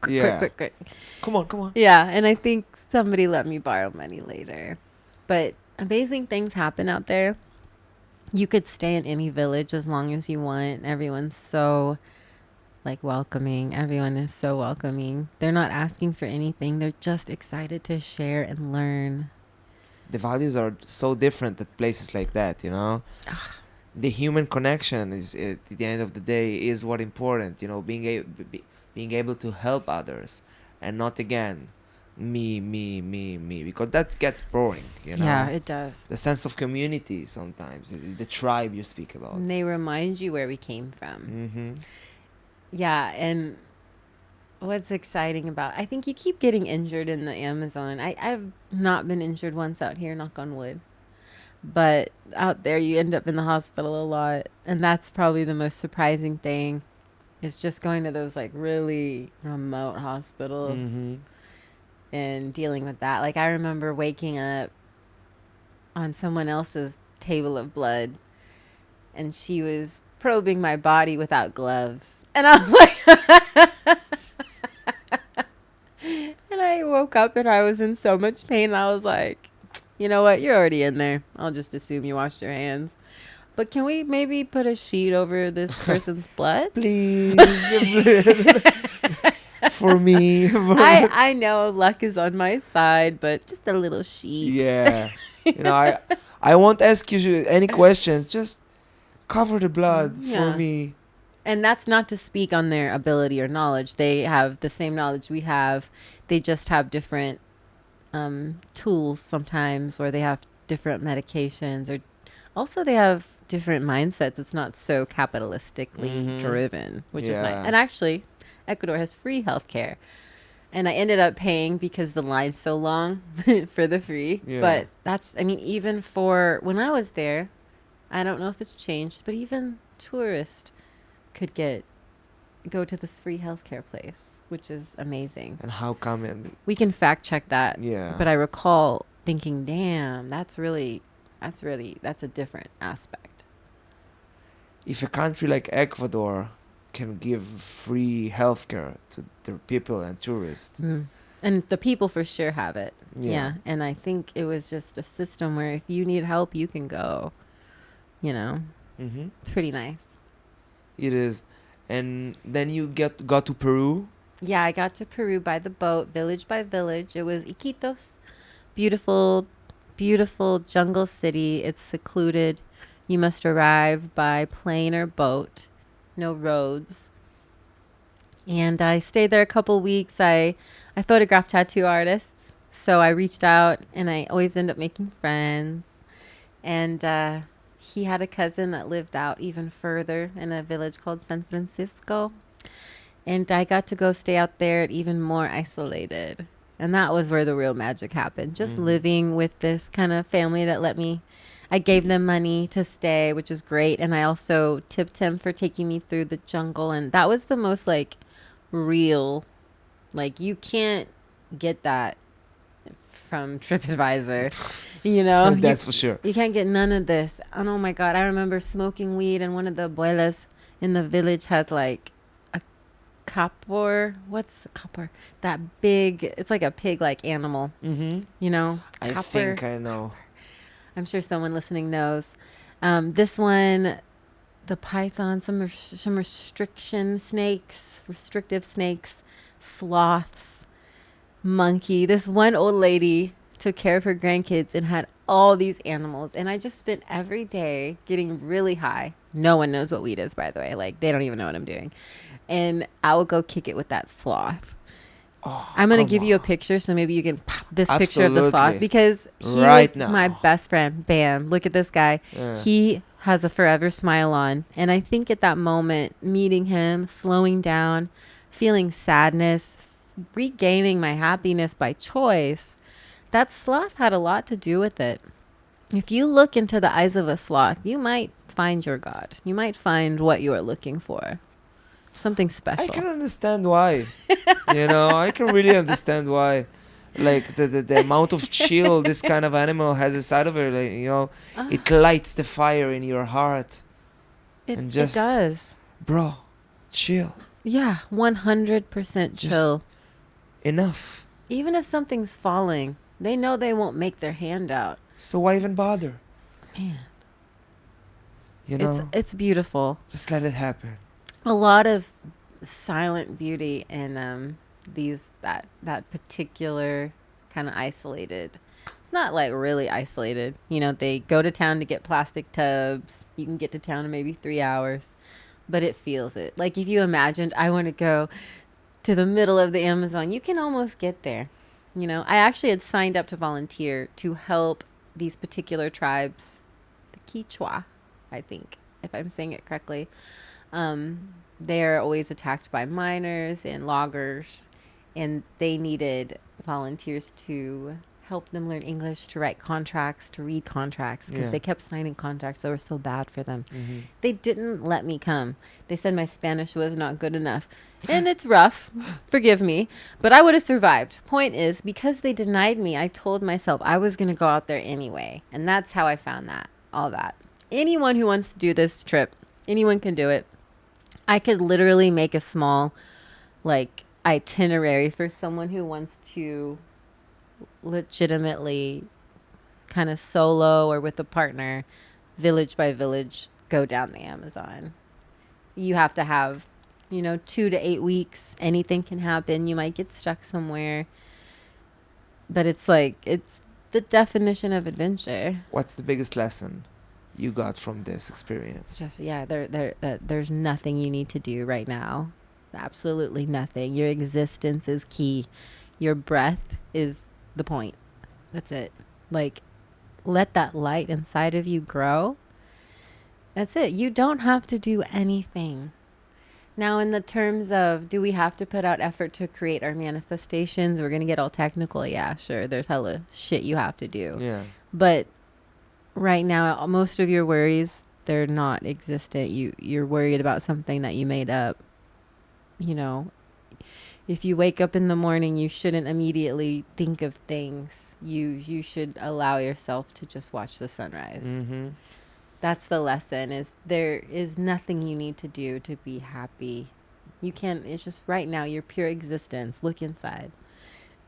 [SPEAKER 3] Come on.
[SPEAKER 1] Yeah, and I think somebody let me borrow money later. But amazing things happen out there. You could stay in any village as long as you want. Everyone's so welcoming. Everyone is so welcoming. They're not asking for anything. They're just excited to share and learn.
[SPEAKER 3] The values are so different at places like that, you know. The human connection is at the end of the day is what important, you know, being able to help others and not again me, because that gets boring, you know.
[SPEAKER 1] Yeah, it does.
[SPEAKER 3] The sense of community sometimes, the tribe you speak about.
[SPEAKER 1] And they remind you where we came from.
[SPEAKER 3] Mm-hmm.
[SPEAKER 1] Yeah, and what's exciting about, I think you keep getting injured in the Amazon. I've not been injured once out here, knock on wood. But out there, you end up in the hospital a lot. And that's probably the most surprising thing, is just going to those really remote hospitals and dealing with that. Like, I remember waking up on someone else's table of blood, and she was probing my body without gloves. And I was like, and I woke up and I was in so much pain. And I was like, you know what? You're already in there. I'll just assume you washed your hands. But can we maybe put a sheet over this person's blood?
[SPEAKER 3] Please. For me.
[SPEAKER 1] I know luck is on my side, but just a little sheet.
[SPEAKER 3] Yeah. You know, I won't ask you any questions. Just cover the blood for me.
[SPEAKER 1] And that's not to speak on their ability or knowledge. They have the same knowledge we have. They just have different tools sometimes, or they have different medications, or also they have different mindsets. It's not so capitalistically driven, which is nice. And actually, Ecuador has free healthcare. And I ended up paying because the line's so long for the free. Yeah. But that's, I mean, even for when I was there, I don't know if it's changed, but even tourists could go to this free healthcare place, which is amazing.
[SPEAKER 3] And how come
[SPEAKER 1] we can fact check that.
[SPEAKER 3] Yeah.
[SPEAKER 1] But I recall thinking, damn, that's a different aspect.
[SPEAKER 3] If a country like Ecuador can give free healthcare to their people and tourists.
[SPEAKER 1] And the people for sure have it. Yeah. And I think it was just a system where if you need help, you can go, you know. Pretty nice.
[SPEAKER 3] It is. And then you got to Peru?
[SPEAKER 1] Yeah, I got to Peru by the boat, village by village. It was Iquitos. Beautiful, beautiful jungle city. It's secluded. You must arrive by plane or boat. No roads. And I stayed there a couple weeks. I photographed tattoo artists. So I reached out, and I always end up making friends. And he had a cousin that lived out even further in a village called San Francisco. And I got to go stay out there even more isolated. And that was where the real magic happened. Just living with this kind of family that let me, I gave them money to stay, which is great. And I also tipped him for taking me through the jungle. And that was the most like real, like you can't get that from TripAdvisor. You know,
[SPEAKER 3] That's for sure.
[SPEAKER 1] you can't get none of this. And oh my God, I remember smoking weed, and one of the abuelas in the village has like a kapor. What's a kapor? That big, it's like a pig like animal, you know?
[SPEAKER 3] I
[SPEAKER 1] Kapor.
[SPEAKER 3] think I know.
[SPEAKER 1] I'm sure someone listening knows. This one, the python, some restrictive snakes, sloths, monkey. This one old lady took care of her grandkids and had all these animals. And I just spent every day getting really high. No one knows what weed is, by the way. Like, they don't even know what I'm doing. And I will go kick it with that sloth. I'm going to give you a picture, so maybe you can pop this picture of the sloth, because he was my best friend. Bam. Look at this guy. He has a forever smile on. And I think at that moment, meeting him, slowing down, feeling sadness, regaining my happiness by choice, that sloth had a lot to do with it. If you look into the eyes of a sloth, you might find your God. You might find what you are looking for. Something special.
[SPEAKER 3] I can understand why. I can really understand why. Like the amount of chill this kind of animal has inside of it, it lights the fire in your heart.
[SPEAKER 1] It does.
[SPEAKER 3] Bro, chill.
[SPEAKER 1] Yeah, 100% chill.
[SPEAKER 3] Just enough.
[SPEAKER 1] Even if something's falling, they know they won't make their hand out.
[SPEAKER 3] So why even bother?
[SPEAKER 1] Man. It's beautiful.
[SPEAKER 3] Just let it happen.
[SPEAKER 1] A lot of silent beauty in that particular kind of isolated. It's not like really isolated. They go to town to get plastic tubs. You can get to town in maybe 3 hours, but it feels it. Like if you imagined, I want to go to the middle of the Amazon, you can almost get there. I actually had signed up to volunteer to help these particular tribes, the Quechua, I think, if I'm saying it correctly. They're always attacked by miners and loggers, and they needed volunteers to help them learn English, to write contracts, to read contracts, because they kept signing contracts that were so bad for them. They didn't let me come. They said my Spanish was not good enough. And it's rough. Forgive me. But I would have survived. Point is, because they denied me, I told myself I was going to go out there anyway. And that's how I found all that. Anyone who wants to do this trip, anyone can do it. I could literally make a small, itinerary for someone who wants to legitimately kind of solo or with a partner, village by village, go down the Amazon. You have to have, 2 to 8 weeks. Anything can happen. You might get stuck somewhere. But it's the definition of adventure.
[SPEAKER 3] What's the biggest lesson you got from this experience?
[SPEAKER 1] Just there's nothing you need to do right now. Absolutely nothing. Your existence is key. Your breath is the point. That's it. Let that light inside of you grow. That's it. You don't have to do anything. Now, in the terms of, do we have to put out effort to create our manifestations? We're going to get all technical. Yeah, sure. There's hella shit you have to do.
[SPEAKER 3] Yeah.
[SPEAKER 1] But right now, most of your worries, they're not existent. You're worried about something that you made up. If you wake up in the morning, you shouldn't immediately think of things. You should allow yourself to just watch the sunrise. That's the lesson, is there is nothing you need to do to be happy. You can't, it's just right now, your pure existence. Look inside.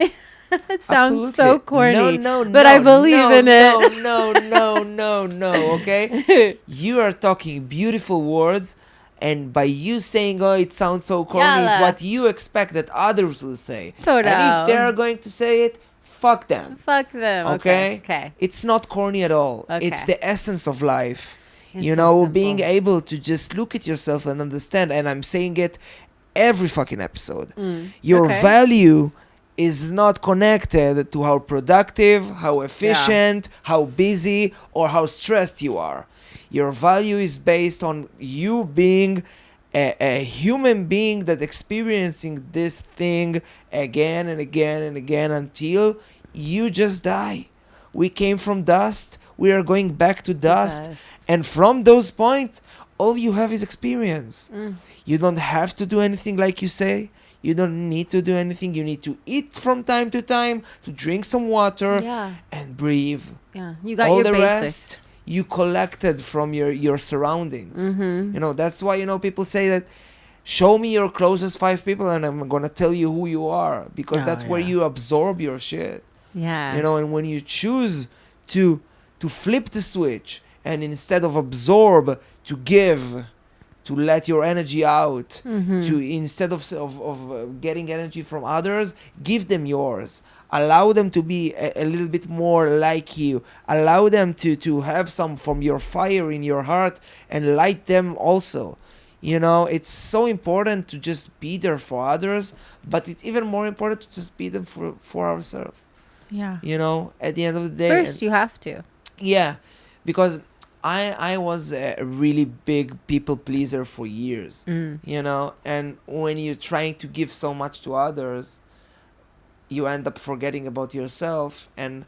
[SPEAKER 1] It sounds so corny, but I believe in it.
[SPEAKER 3] No, okay? You are talking beautiful words, and by you saying, oh, it sounds so corny, it's what you expect that others will say.
[SPEAKER 1] Total.
[SPEAKER 3] And if they're going to say it, fuck them.
[SPEAKER 1] Fuck them. Okay.
[SPEAKER 3] It's not corny at all.
[SPEAKER 1] Okay.
[SPEAKER 3] It's the essence of life.
[SPEAKER 1] It's so
[SPEAKER 3] being
[SPEAKER 1] simple.
[SPEAKER 3] able to just look at yourself and understand. And I'm saying it every fucking episode. Your value is not connected to how productive, how efficient, how busy, or how stressed you are. Your value is based on you being a human being that experiencing this thing again and again and again until you just die. We came from dust, we are going back to dust,
[SPEAKER 1] dust.
[SPEAKER 3] and from those points all you have is experience. You don't have to do anything, like you say. You don't need to do anything. You need to eat from time to time, to drink some water,
[SPEAKER 1] Yeah.
[SPEAKER 3] and breathe.
[SPEAKER 1] Yeah. You got
[SPEAKER 3] All
[SPEAKER 1] your
[SPEAKER 3] the
[SPEAKER 1] basics.
[SPEAKER 3] rest you collected from your surroundings. You know, that's why, you know, people say that show me your closest 5 people and I'm gonna tell you who you are, because
[SPEAKER 1] Oh,
[SPEAKER 3] that's where
[SPEAKER 1] yeah.
[SPEAKER 3] you absorb your shit.
[SPEAKER 1] Yeah.
[SPEAKER 3] You know, and when you choose to flip the switch and instead of absorb, to give, to let your energy out, to instead of getting energy from others, give them yours. Allow them to be a little bit more like you. Allow them to have some from your fire in your heart and light them also. You know, it's so important to just be there for others, but it's even more important to just be them for ourselves.
[SPEAKER 1] Yeah.
[SPEAKER 3] You know, at the end of the day.
[SPEAKER 1] First, you have to.
[SPEAKER 3] Yeah, because I was a really big people pleaser for years, you know, and when you're trying to give so much to others, you end up forgetting about yourself, and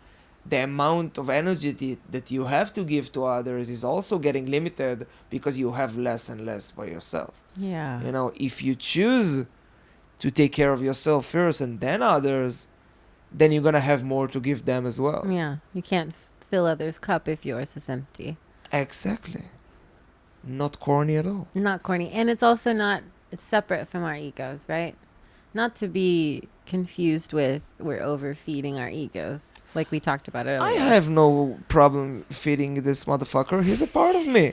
[SPEAKER 3] the amount of energy that you have to give to others is also getting limited because you have less and less by yourself.
[SPEAKER 1] Yeah.
[SPEAKER 3] You know, if you choose to take care of yourself first and then others, then you're gonna have more to give them as well.
[SPEAKER 1] Yeah. You can't fill others' cup if yours is empty.
[SPEAKER 3] Exactly. Not corny at all.
[SPEAKER 1] Not corny. And it's also not, it's separate from our egos, right? Not to be confused with we're overfeeding our egos, like we talked about earlier.
[SPEAKER 3] I have no problem feeding this motherfucker. He's a part of me.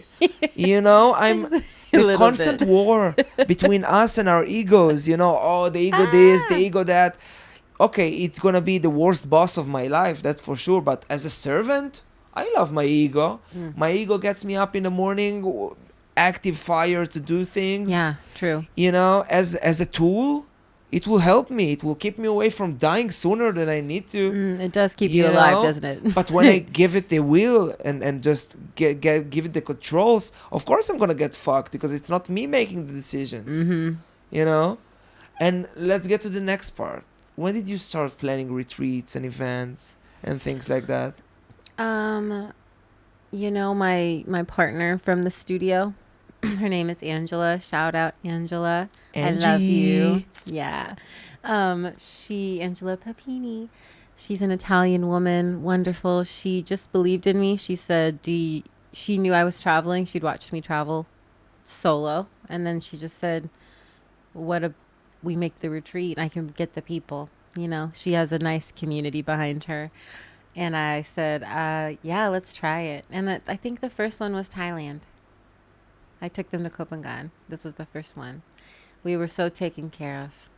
[SPEAKER 3] You know, I'm
[SPEAKER 1] Just a
[SPEAKER 3] the
[SPEAKER 1] little
[SPEAKER 3] constant
[SPEAKER 1] bit.
[SPEAKER 3] war between us and our egos. You know, oh, the ego this, the ego that. Okay, it's gonna be the worst boss of my life, that's for sure. But as a servant, I love my ego. My ego gets me up in the morning, active fire to do things.
[SPEAKER 1] Yeah, true.
[SPEAKER 3] You know, as a tool, it will help me. It will keep me away from dying sooner than I need to.
[SPEAKER 1] It does keep you
[SPEAKER 3] You
[SPEAKER 1] alive,
[SPEAKER 3] know?
[SPEAKER 1] doesn't it?
[SPEAKER 3] But when I give it the will and just give it the controls, of course I'm gonna get fucked because it's not me making the decisions. You know? And let's get to the next part. When did you start planning retreats and events and things like that?
[SPEAKER 1] You know, my partner from the studio, her name is Angela. Shout out, Angela.
[SPEAKER 3] Angie.
[SPEAKER 1] I love you. Yeah. Angela Papini. She's an Italian woman, wonderful. She just believed in me. She said, she knew I was traveling. She'd watched me travel solo. And then she just said, we make the retreat. I can get the people, you know, she has a nice community behind her. And I said, yeah, let's try it. And I think the first one was Thailand. I took them to KohPhanCast. This was the first one. We were so taken care of.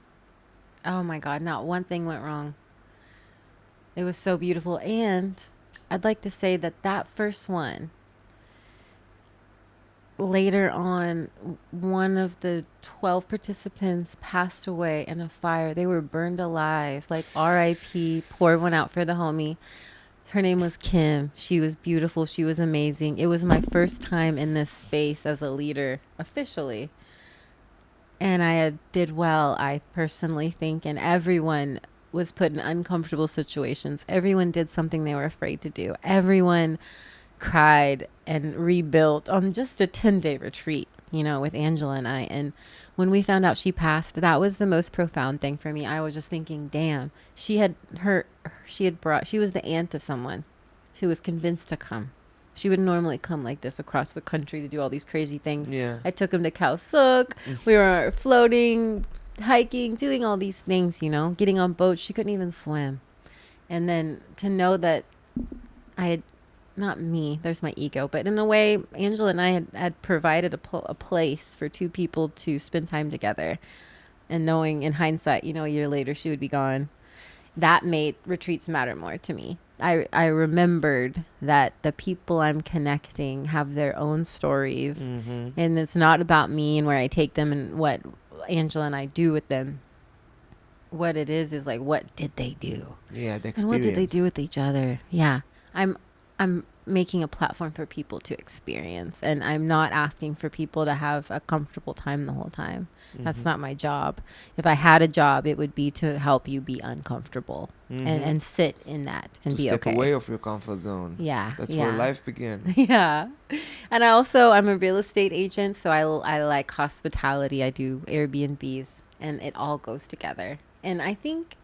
[SPEAKER 1] Oh my God, not one thing went wrong. It was so beautiful. And I'd like to say that first one, later on, one of the 12 participants passed away in a fire. They were burned alive, like R.I.P. Pour one out for the homie. Her name was Kim. She was beautiful. She was amazing. It was my first time in this space as a leader, officially. And I did well, I personally think. And everyone was put in uncomfortable situations. Everyone did something they were afraid to do. Everyone cried and rebuilt on just a 10-day retreat, you know, with Angela and I. And when we found out she passed, that was the most profound thing for me. I was just thinking, damn, she was the aunt of someone who was convinced to come. She would normally come like this across the country to do all these crazy things.
[SPEAKER 3] Yeah.
[SPEAKER 1] I took him to Khao Suk. We were floating, hiking, doing all these things, you know, getting on boats. She couldn't even swim. And then to know that I had, not me, there's my ego, but in a way, Angela and I had provided a place for two people to spend time together. And knowing in hindsight, you know, a year later she would be gone, that made retreats matter more to me. I remembered that the people I'm connecting have their own stories, and it's not about me and where I take them and what Angela and I do with them. What it is like, what did they do?
[SPEAKER 3] Yeah, the experience.
[SPEAKER 1] And what did they do with each other? Yeah. I'm making a platform for people to experience, and I'm not asking for people to have a comfortable time the whole time. That's not my job. If I had a job, it would be to help you be uncomfortable and sit in that and
[SPEAKER 3] to
[SPEAKER 1] be
[SPEAKER 3] step
[SPEAKER 1] okay.
[SPEAKER 3] away of your comfort zone.
[SPEAKER 1] Yeah,
[SPEAKER 3] That's
[SPEAKER 1] yeah.
[SPEAKER 3] where life begins.
[SPEAKER 1] Yeah. And I'm a real estate agent, so I like hospitality. I do Airbnbs, and it all goes together. And I think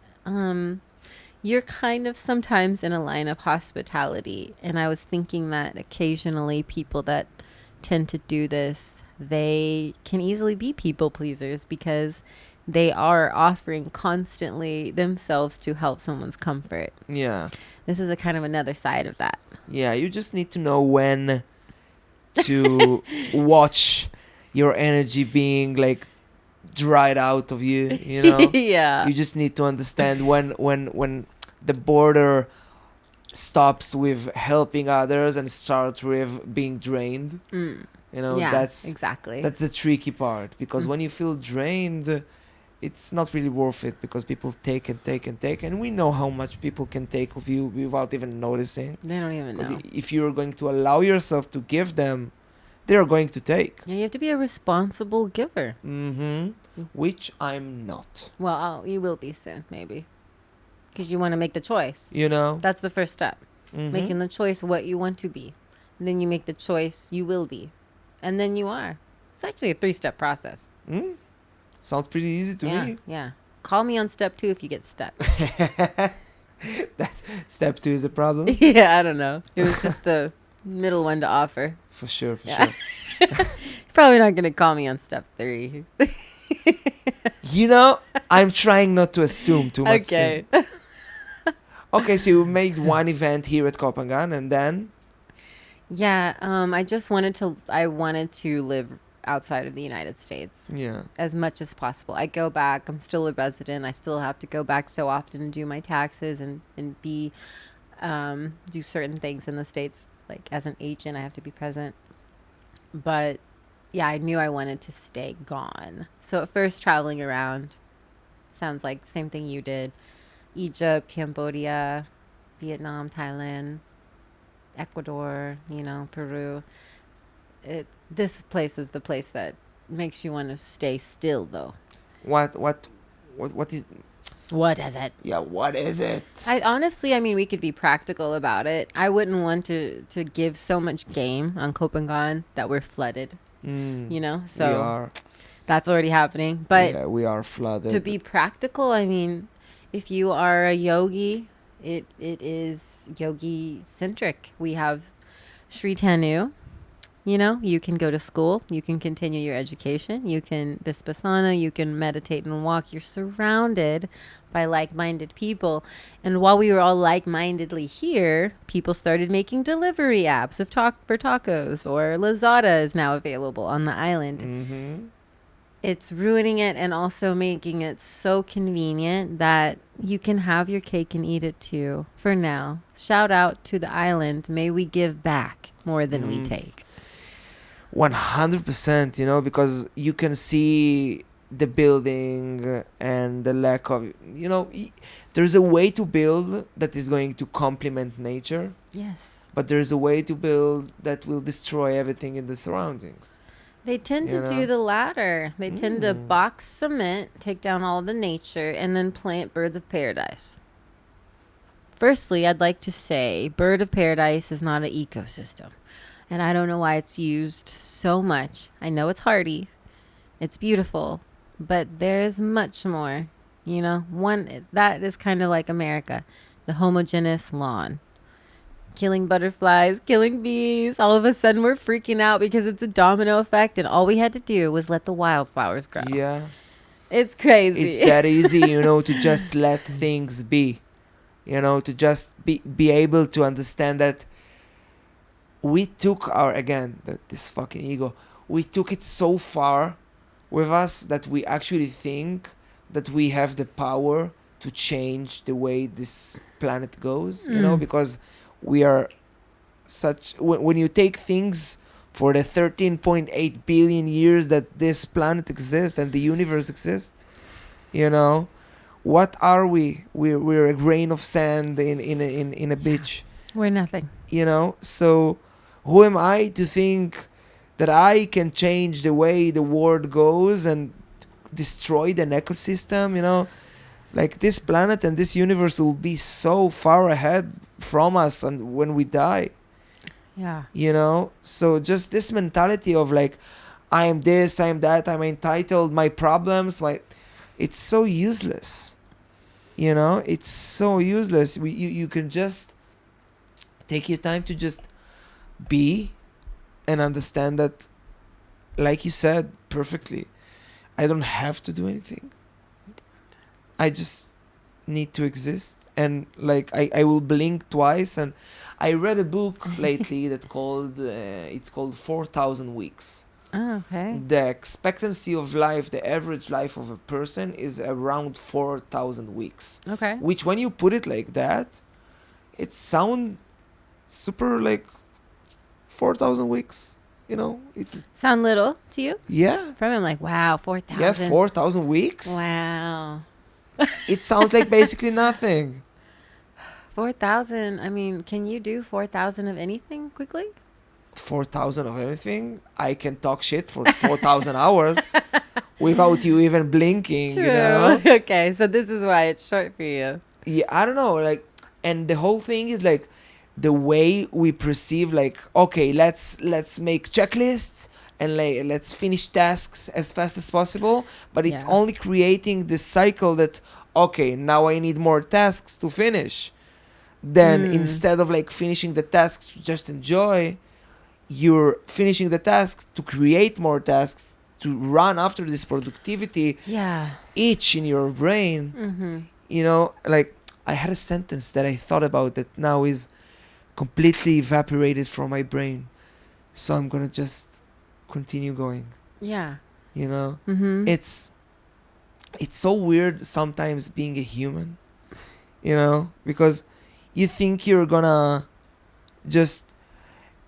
[SPEAKER 1] you're kind of sometimes in a line of hospitality. And I was thinking that occasionally people that tend to do this, they can easily be people pleasers because they are offering constantly themselves to help someone's comfort.
[SPEAKER 3] Yeah.
[SPEAKER 1] This is a kind of another side of that.
[SPEAKER 3] Yeah, you just need to know when to watch your energy being like dried out of you, you know?
[SPEAKER 1] Yeah.
[SPEAKER 3] You just need to understand when the border stops with helping others and starts with being drained. You know,
[SPEAKER 1] Yeah,
[SPEAKER 3] that's
[SPEAKER 1] exactly.
[SPEAKER 3] that's the tricky part, because when you feel drained, it's not really worth it, because people take and take and take, and we know how much people can take of you without even noticing.
[SPEAKER 1] They don't even know.
[SPEAKER 3] If you're going to allow yourself to give them, they're going to take.
[SPEAKER 1] Yeah, you have to be a responsible giver.
[SPEAKER 3] Which I'm not.
[SPEAKER 1] Well, you will be soon, maybe. Because you want to make the choice.
[SPEAKER 3] You know?
[SPEAKER 1] That's the first step. Making the choice what you want to be. And then you make the choice you will be. And then you are. It's actually a 3-step process.
[SPEAKER 3] Sounds pretty easy to me.
[SPEAKER 1] Yeah. Call me on step 2 if you get stuck.
[SPEAKER 3] That step 2 is a problem?
[SPEAKER 1] Yeah, I don't know. It was just the middle one to offer.
[SPEAKER 3] For sure.
[SPEAKER 1] You're probably not going to call me on step 3.
[SPEAKER 3] You know, I'm trying not to assume too much.
[SPEAKER 1] Okay.
[SPEAKER 3] Okay, so you made one event here at KohPhanCast, and then?
[SPEAKER 1] Yeah, I wanted to live outside of the United States.
[SPEAKER 3] Yeah.
[SPEAKER 1] As much as possible. I go back. I'm still a resident. I still have to go back so often and do my taxes and be do certain things in the States. Like as an agent, I have to be present. But yeah, I knew I wanted to stay gone. So at first, traveling around sounds like the same thing you did. Egypt, Cambodia, Vietnam, Thailand, Ecuador, Peru. This place is the place that makes you want to stay still, though.
[SPEAKER 3] What is?
[SPEAKER 1] What is it?
[SPEAKER 3] Yeah, what is it?
[SPEAKER 1] We could be practical about it. I wouldn't want to give so much game on Copenhagen that we're flooded. So
[SPEAKER 3] we are.
[SPEAKER 1] That's already happening. But
[SPEAKER 3] yeah, we are flooded.
[SPEAKER 1] To be practical, if you are a yogi, it is yogi centric. We have Sri Tanu. You can go to school, you can continue your education, you can Vipassana, you can meditate and walk. You're surrounded by like-minded people. And while we were all like-mindedly here, people started making delivery apps for tacos, or Lazada is now available on the island. It's ruining it and also making it so convenient that you can have your cake and eat it too. For now, shout out to the island. May we give back more than we take.
[SPEAKER 3] 100%, because you can see the building and the lack of, there's a way to build that is going to complement nature.
[SPEAKER 1] Yes.
[SPEAKER 3] But there's a way to build that will destroy everything in the surroundings.
[SPEAKER 1] They tend to do the latter. They tend to box cement, take down all the nature, and then plant birds of paradise. Firstly, I'd like to say bird of paradise is not an ecosystem. And I don't know why it's used so much. I know it's hardy. It's beautiful. But there's much more. One that is kind of like America. The homogeneous lawn. Killing butterflies, killing bees. All of a sudden we're freaking out because it's a domino effect. And all we had to do was let the wildflowers grow.
[SPEAKER 3] Yeah.
[SPEAKER 1] It's crazy.
[SPEAKER 3] It's that easy, to just let things be. To just be able to understand that we took this fucking ego, we took it so far with us that we actually think that we have the power to change the way this planet goes, because we are when you take things for the 13.8 billion years that this planet exists and the universe exists, what are we? We're a grain of sand in a beach.
[SPEAKER 1] We're nothing.
[SPEAKER 3] So who am I to think that I can change the way the world goes and destroy an ecosystem? Like this planet and this universe will be so far ahead from us and when we die.
[SPEAKER 1] Yeah.
[SPEAKER 3] So just this mentality of like, I am this, I am that, I'm entitled, my problems, it's so useless. It's so useless. You can just take your time to just be and understand that, like you said perfectly, I don't have to do anything. I just need to exist, and like I will blink twice. And I read a book lately that it's called 4,000 Weeks.
[SPEAKER 1] Oh, okay.
[SPEAKER 3] The expectancy of life, the average life of a person is around 4,000 weeks.
[SPEAKER 1] Okay.
[SPEAKER 3] Which, when you put it like that, it sounds super like 4,000 weeks. It's
[SPEAKER 1] Sound little to you?
[SPEAKER 3] yeah,
[SPEAKER 1] From him, like, wow, 4,000.
[SPEAKER 3] yeah, 4,000 weeks.
[SPEAKER 1] Wow.
[SPEAKER 3] It sounds like basically nothing.
[SPEAKER 1] 4,000. I mean, can you do 4,000 of anything quickly?
[SPEAKER 3] 4,000 of anything. I can talk shit for 4,000 hours without you even blinking.
[SPEAKER 1] True. Okay, so this is why it's short for you.
[SPEAKER 3] Yeah, I don't know. Like, and the whole thing is like the way we perceive. Like, okay, let's make checklists and like let's finish tasks as fast as possible. But it's
[SPEAKER 1] Yeah.
[SPEAKER 3] only creating this cycle that, okay, now I need more tasks to finish. Then instead of like finishing the tasks to just enjoy, you're finishing the tasks to create more tasks to run after this productivity
[SPEAKER 1] Yeah.
[SPEAKER 3] itch in your brain. Like, I had a sentence that I thought about that now is completely evaporated from my brain, so I'm gonna just continue going.
[SPEAKER 1] Yeah.
[SPEAKER 3] It's so weird sometimes being a human, because you think you're gonna just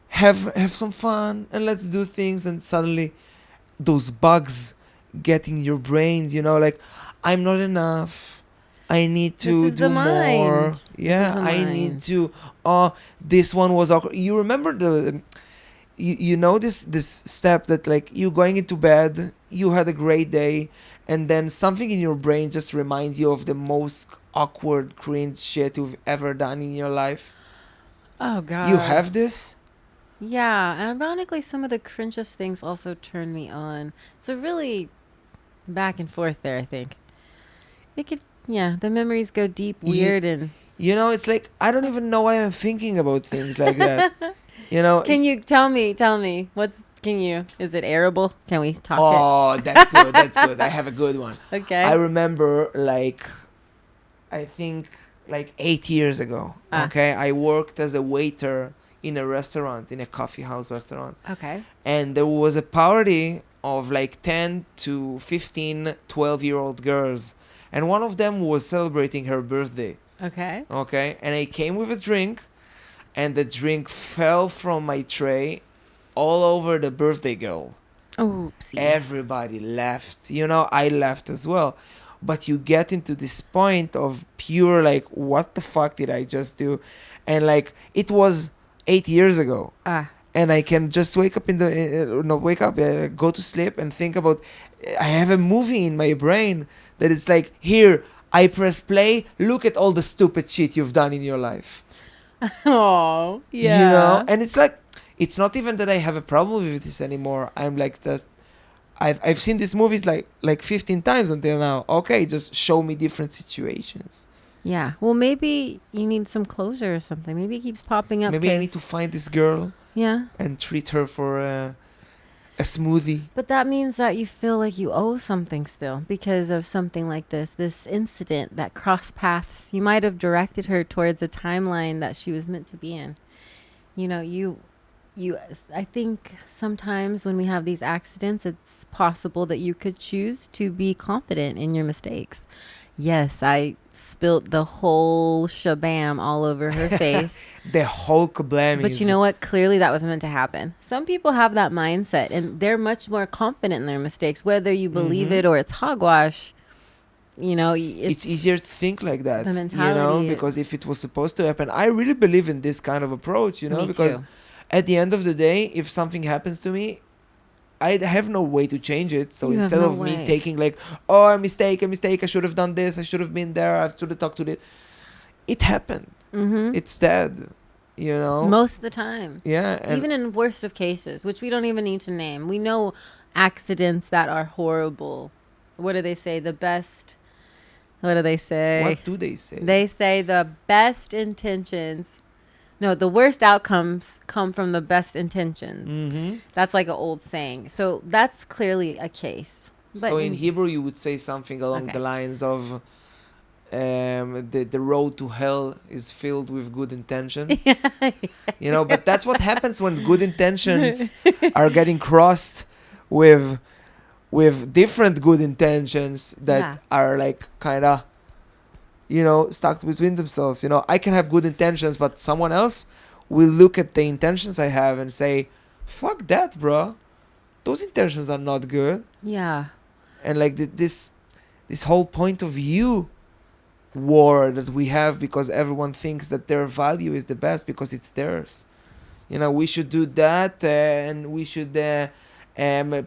[SPEAKER 3] have some fun and let's do things, and suddenly those bugs get in your brains, like, I'm not enough, I need to
[SPEAKER 1] This is
[SPEAKER 3] do
[SPEAKER 1] the
[SPEAKER 3] more.
[SPEAKER 1] mind.
[SPEAKER 3] Yeah,
[SPEAKER 1] This is the
[SPEAKER 3] I
[SPEAKER 1] mind.
[SPEAKER 3] need to this one was awkward. You remember this step that, like, you going into bed, you had a great day, and then something in your brain just reminds you of the most awkward cringe shit you've ever done in your life.
[SPEAKER 1] Oh, God.
[SPEAKER 3] You have this?
[SPEAKER 1] Yeah. And ironically, some of the cringiest things also turn me on. It's a really back and forth there, I think. The memories go deep, weird, and...
[SPEAKER 3] It's like, I don't even know why I'm thinking about things like that.
[SPEAKER 1] Can you tell me, is it arable? Can we talk
[SPEAKER 3] Oh, that's good. That's good. I have a good one.
[SPEAKER 1] Okay.
[SPEAKER 3] I remember, like, I think like 8 years ago. Okay, I worked as a waiter in a restaurant, in a coffee house restaurant.
[SPEAKER 1] Okay.
[SPEAKER 3] And there was a party of like 10 to 15, 12-year-old girls. And one of them was celebrating her birthday.
[SPEAKER 1] Okay.
[SPEAKER 3] Okay. And I came with a drink, and the drink fell from my tray all over the birthday girl.
[SPEAKER 1] Oopsie.
[SPEAKER 3] Everybody left. I left as well. But you get into this point of pure, like, what the fuck did I just do? And like, it was 8 years ago. And I can just wake up go to sleep and think about, I have a movie in my brain that it's like, here, I press play, look at all the stupid shit you've done in your life.
[SPEAKER 1] Oh, yeah.
[SPEAKER 3] And it's like, it's not even that I have a problem with this anymore. I'm like, just, I've seen these movies like 15 times until now. Okay, just show me different situations.
[SPEAKER 1] Yeah. Well, maybe you need some closure or something. Maybe it keeps popping up.
[SPEAKER 3] Maybe I need to find this girl.
[SPEAKER 1] Yeah.
[SPEAKER 3] And treat her for a smoothie.
[SPEAKER 1] But that means that you feel like you owe something still because of something like this incident that crossed paths. You might have directed her towards a timeline that she was meant to be in. I think sometimes when we have these accidents, it's possible that you could choose to be confident in your mistakes. Yes, I spilt the whole shabam all over her face.
[SPEAKER 3] The whole kablam.
[SPEAKER 1] But you know what? Clearly that was meant to happen. Some people have that mindset and they're much more confident in their mistakes, whether you believe it or it's hogwash.
[SPEAKER 3] it's easier to think like that,
[SPEAKER 1] the mentality.
[SPEAKER 3] because if it was supposed to happen, I really believe in this kind of approach,
[SPEAKER 1] Me
[SPEAKER 3] because
[SPEAKER 1] too.
[SPEAKER 3] at the end of the day, if something happens to me, I have no way to change it. So
[SPEAKER 1] You have
[SPEAKER 3] instead
[SPEAKER 1] no
[SPEAKER 3] of me
[SPEAKER 1] way.
[SPEAKER 3] taking like, oh, a mistake, I should have done this, I should have been there, I should have talked to this. It happened.
[SPEAKER 1] Mm-hmm.
[SPEAKER 3] It's dead.
[SPEAKER 1] Most of the time.
[SPEAKER 3] Yeah, and
[SPEAKER 1] Even in worst of cases, which we don't even need to name. We know accidents that are horrible. What do they say? What do they say?
[SPEAKER 3] what do they say?
[SPEAKER 1] They say the best intentions. No, the worst outcomes come from the best intentions.
[SPEAKER 3] Mm-hmm.
[SPEAKER 1] That's like an old saying. So that's clearly a case. But
[SPEAKER 3] So in Hebrew, you would say something along
[SPEAKER 1] Okay.
[SPEAKER 3] the lines of, the road to hell is filled with good intentions. But that's what happens when good intentions are getting crossed with different good intentions that
[SPEAKER 1] Yeah.
[SPEAKER 3] are like kind of stuck between themselves. I can have good intentions, but someone else will look at the intentions I have and say, fuck that, bro, those intentions are not good.
[SPEAKER 1] Yeah.
[SPEAKER 3] And like this whole point of view war that we have, because everyone thinks that their value is the best because it's theirs. We should do that, and we should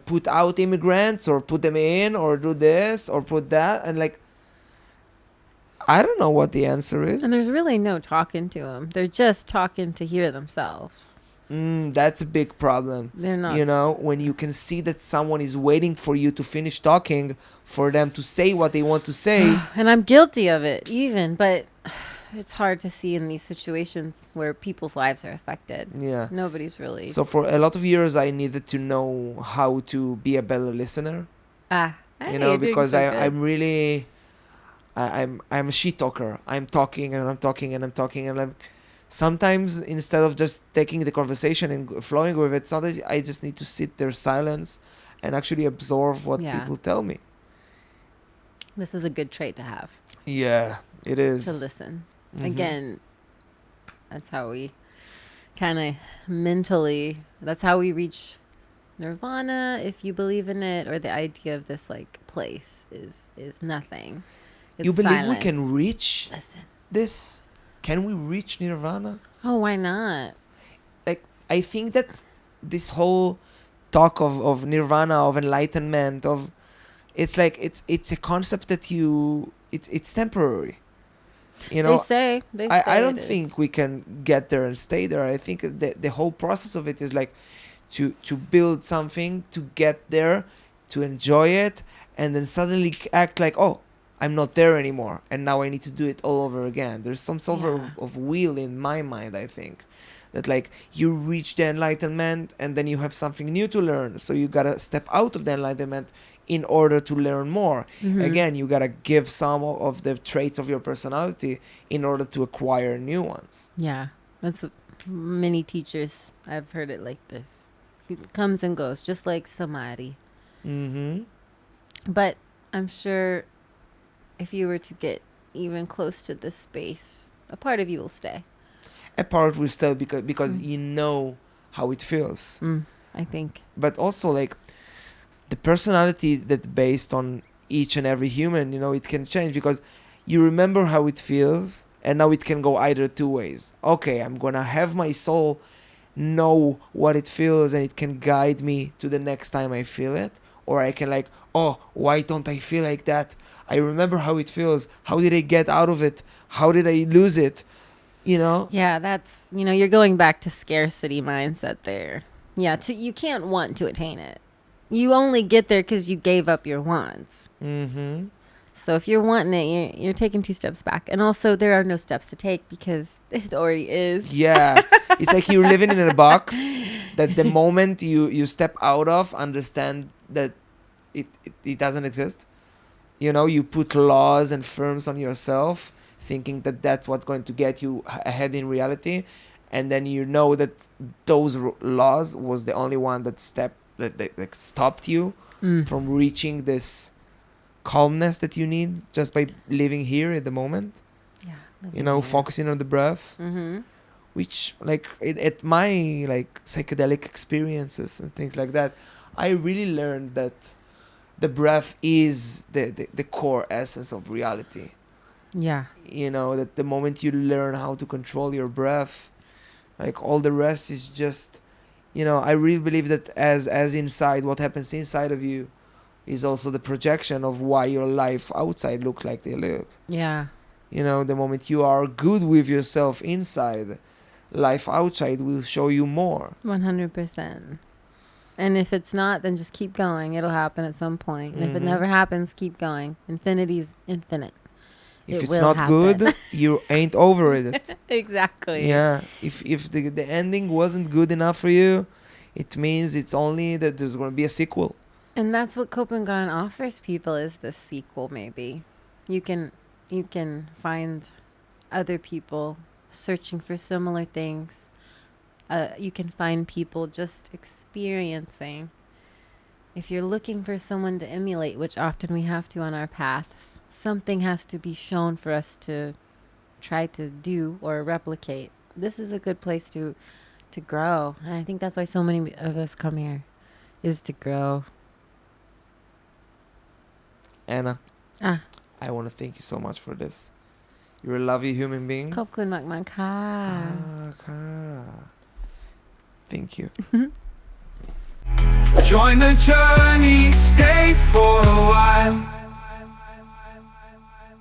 [SPEAKER 3] put out immigrants, or put them in, or do this, or put that. And like, I don't know what the answer is.
[SPEAKER 1] And there's really no talking to them. They're just talking to hear themselves.
[SPEAKER 3] That's a big problem.
[SPEAKER 1] They're not.
[SPEAKER 3] When you can see that someone is waiting for you to finish talking, for them to say what they want to say.
[SPEAKER 1] And I'm guilty of it even, but it's hard to see in these situations where people's lives are affected.
[SPEAKER 3] Yeah.
[SPEAKER 1] Nobody's really.
[SPEAKER 3] So for a lot of years, I needed to know how to be a better listener.
[SPEAKER 1] Hey, you're doing
[SPEAKER 3] Because
[SPEAKER 1] so good.
[SPEAKER 3] I'm really, I'm a shit talker. I'm talking and I'm talking and I'm talking, and I'm sometimes, instead of just taking the conversation and flowing with it, sometimes I just need to sit there silence and actually absorb what
[SPEAKER 1] Yeah.
[SPEAKER 3] people tell me.
[SPEAKER 1] This is a good trait to have,
[SPEAKER 3] Yeah, it is.
[SPEAKER 1] to listen.
[SPEAKER 3] Mhm.
[SPEAKER 1] Again, that's how we kind of mentally, that's how we reach nirvana, if you believe in it, or the idea of this like place is nothing. It's
[SPEAKER 3] You believe
[SPEAKER 1] silence.
[SPEAKER 3] we can reach
[SPEAKER 1] Listen.
[SPEAKER 3] this? Can we reach nirvana?
[SPEAKER 1] Oh, why not?
[SPEAKER 3] Like, I think that this whole talk of nirvana, of enlightenment, of it's like it's a concept that it's temporary.
[SPEAKER 1] They say
[SPEAKER 3] I don't
[SPEAKER 1] it is.
[SPEAKER 3] think we can get there and stay there. I think the whole process of it is like to build something, to get there, to enjoy it, and then suddenly act like, oh, I'm not there anymore, and now I need to do it all over again. There's some sort of wheel in my mind, I think, that like you reach the enlightenment and then you have something new to learn, so you gotta step out of the enlightenment in order to learn more.
[SPEAKER 1] Mhm.
[SPEAKER 3] Again, you gotta give some of the traits of your personality in order to acquire new ones.
[SPEAKER 1] Yeah, that's many teachers. I've heard it like this. It comes and goes, just like samadhi.
[SPEAKER 3] Mm-hmm.
[SPEAKER 1] But I'm sure if you were to get even close to this space, a part of you will stay.
[SPEAKER 3] A part will still, because
[SPEAKER 1] Mm.
[SPEAKER 3] you know how it feels.
[SPEAKER 1] I think.
[SPEAKER 3] But also like the personality that's based on each and every human, it can change, because you remember how it feels, and now it can go either two ways. Okay, I'm gonna have my soul know what it feels, and it can guide me to the next time I feel it. Or I can like, oh, why don't I feel like that? I remember how it feels. How did I get out of it? How did I lose it?
[SPEAKER 1] Yeah, that's, you're going back to scarcity mindset there. Yeah, you can't want to attain it. You only get there because you gave up your wants.
[SPEAKER 3] Mm-hmm.
[SPEAKER 1] So if you're wanting it, you're taking 2 steps back. And also, there are no steps to take because it already is.
[SPEAKER 3] Yeah. It's like you're living in a box that the moment you step out of, understand that it doesn't exist. You put laws and firms on yourself, thinking that that's what's going to get you ahead in reality. And then you know that those laws was the only one that stopped you from reaching this calmness that you need just by living here at the moment.
[SPEAKER 1] Yeah.
[SPEAKER 3] Focusing on the breath.
[SPEAKER 1] Mm-hmm.
[SPEAKER 3] Which, like, at my, like, psychedelic experiences and things like that, I really learned that the breath is the core essence of reality.
[SPEAKER 1] Yeah.
[SPEAKER 3] You know, that the moment you learn how to control your breath, like all the rest is just, you know, I really believe that as inside, what happens inside of you is also the projection of why your life outside look like they look.
[SPEAKER 1] Yeah.
[SPEAKER 3] You know, the moment you are good with yourself inside, life outside will show you more.
[SPEAKER 1] 100%. And if it's not, then just keep going. It'll happen at some point. And if it
[SPEAKER 3] Mhm.
[SPEAKER 1] never happens, keep going. Infinity's infinite.
[SPEAKER 3] If
[SPEAKER 1] It
[SPEAKER 3] it's
[SPEAKER 1] will
[SPEAKER 3] not
[SPEAKER 1] happen.
[SPEAKER 3] good, you ain't over it.
[SPEAKER 1] Exactly.
[SPEAKER 3] Yeah. If the ending wasn't good enough for you, it means it's only that there's going to be a sequel.
[SPEAKER 1] And that's what KohPhanCast offers people, is the sequel. Maybe you can find other people searching for similar things. You can find people just experiencing. If you're looking for someone to emulate, which often we have to on our paths, something has to be shown for us to try to do or replicate. This is a good place to grow. And I think that's why so many of us come here, is to grow.
[SPEAKER 3] Anna,
[SPEAKER 1] Ah,
[SPEAKER 3] I want to thank you so much for this. You're a lovely human being.
[SPEAKER 1] KohPhanCast.
[SPEAKER 3] Thank you.
[SPEAKER 2] Join the journey.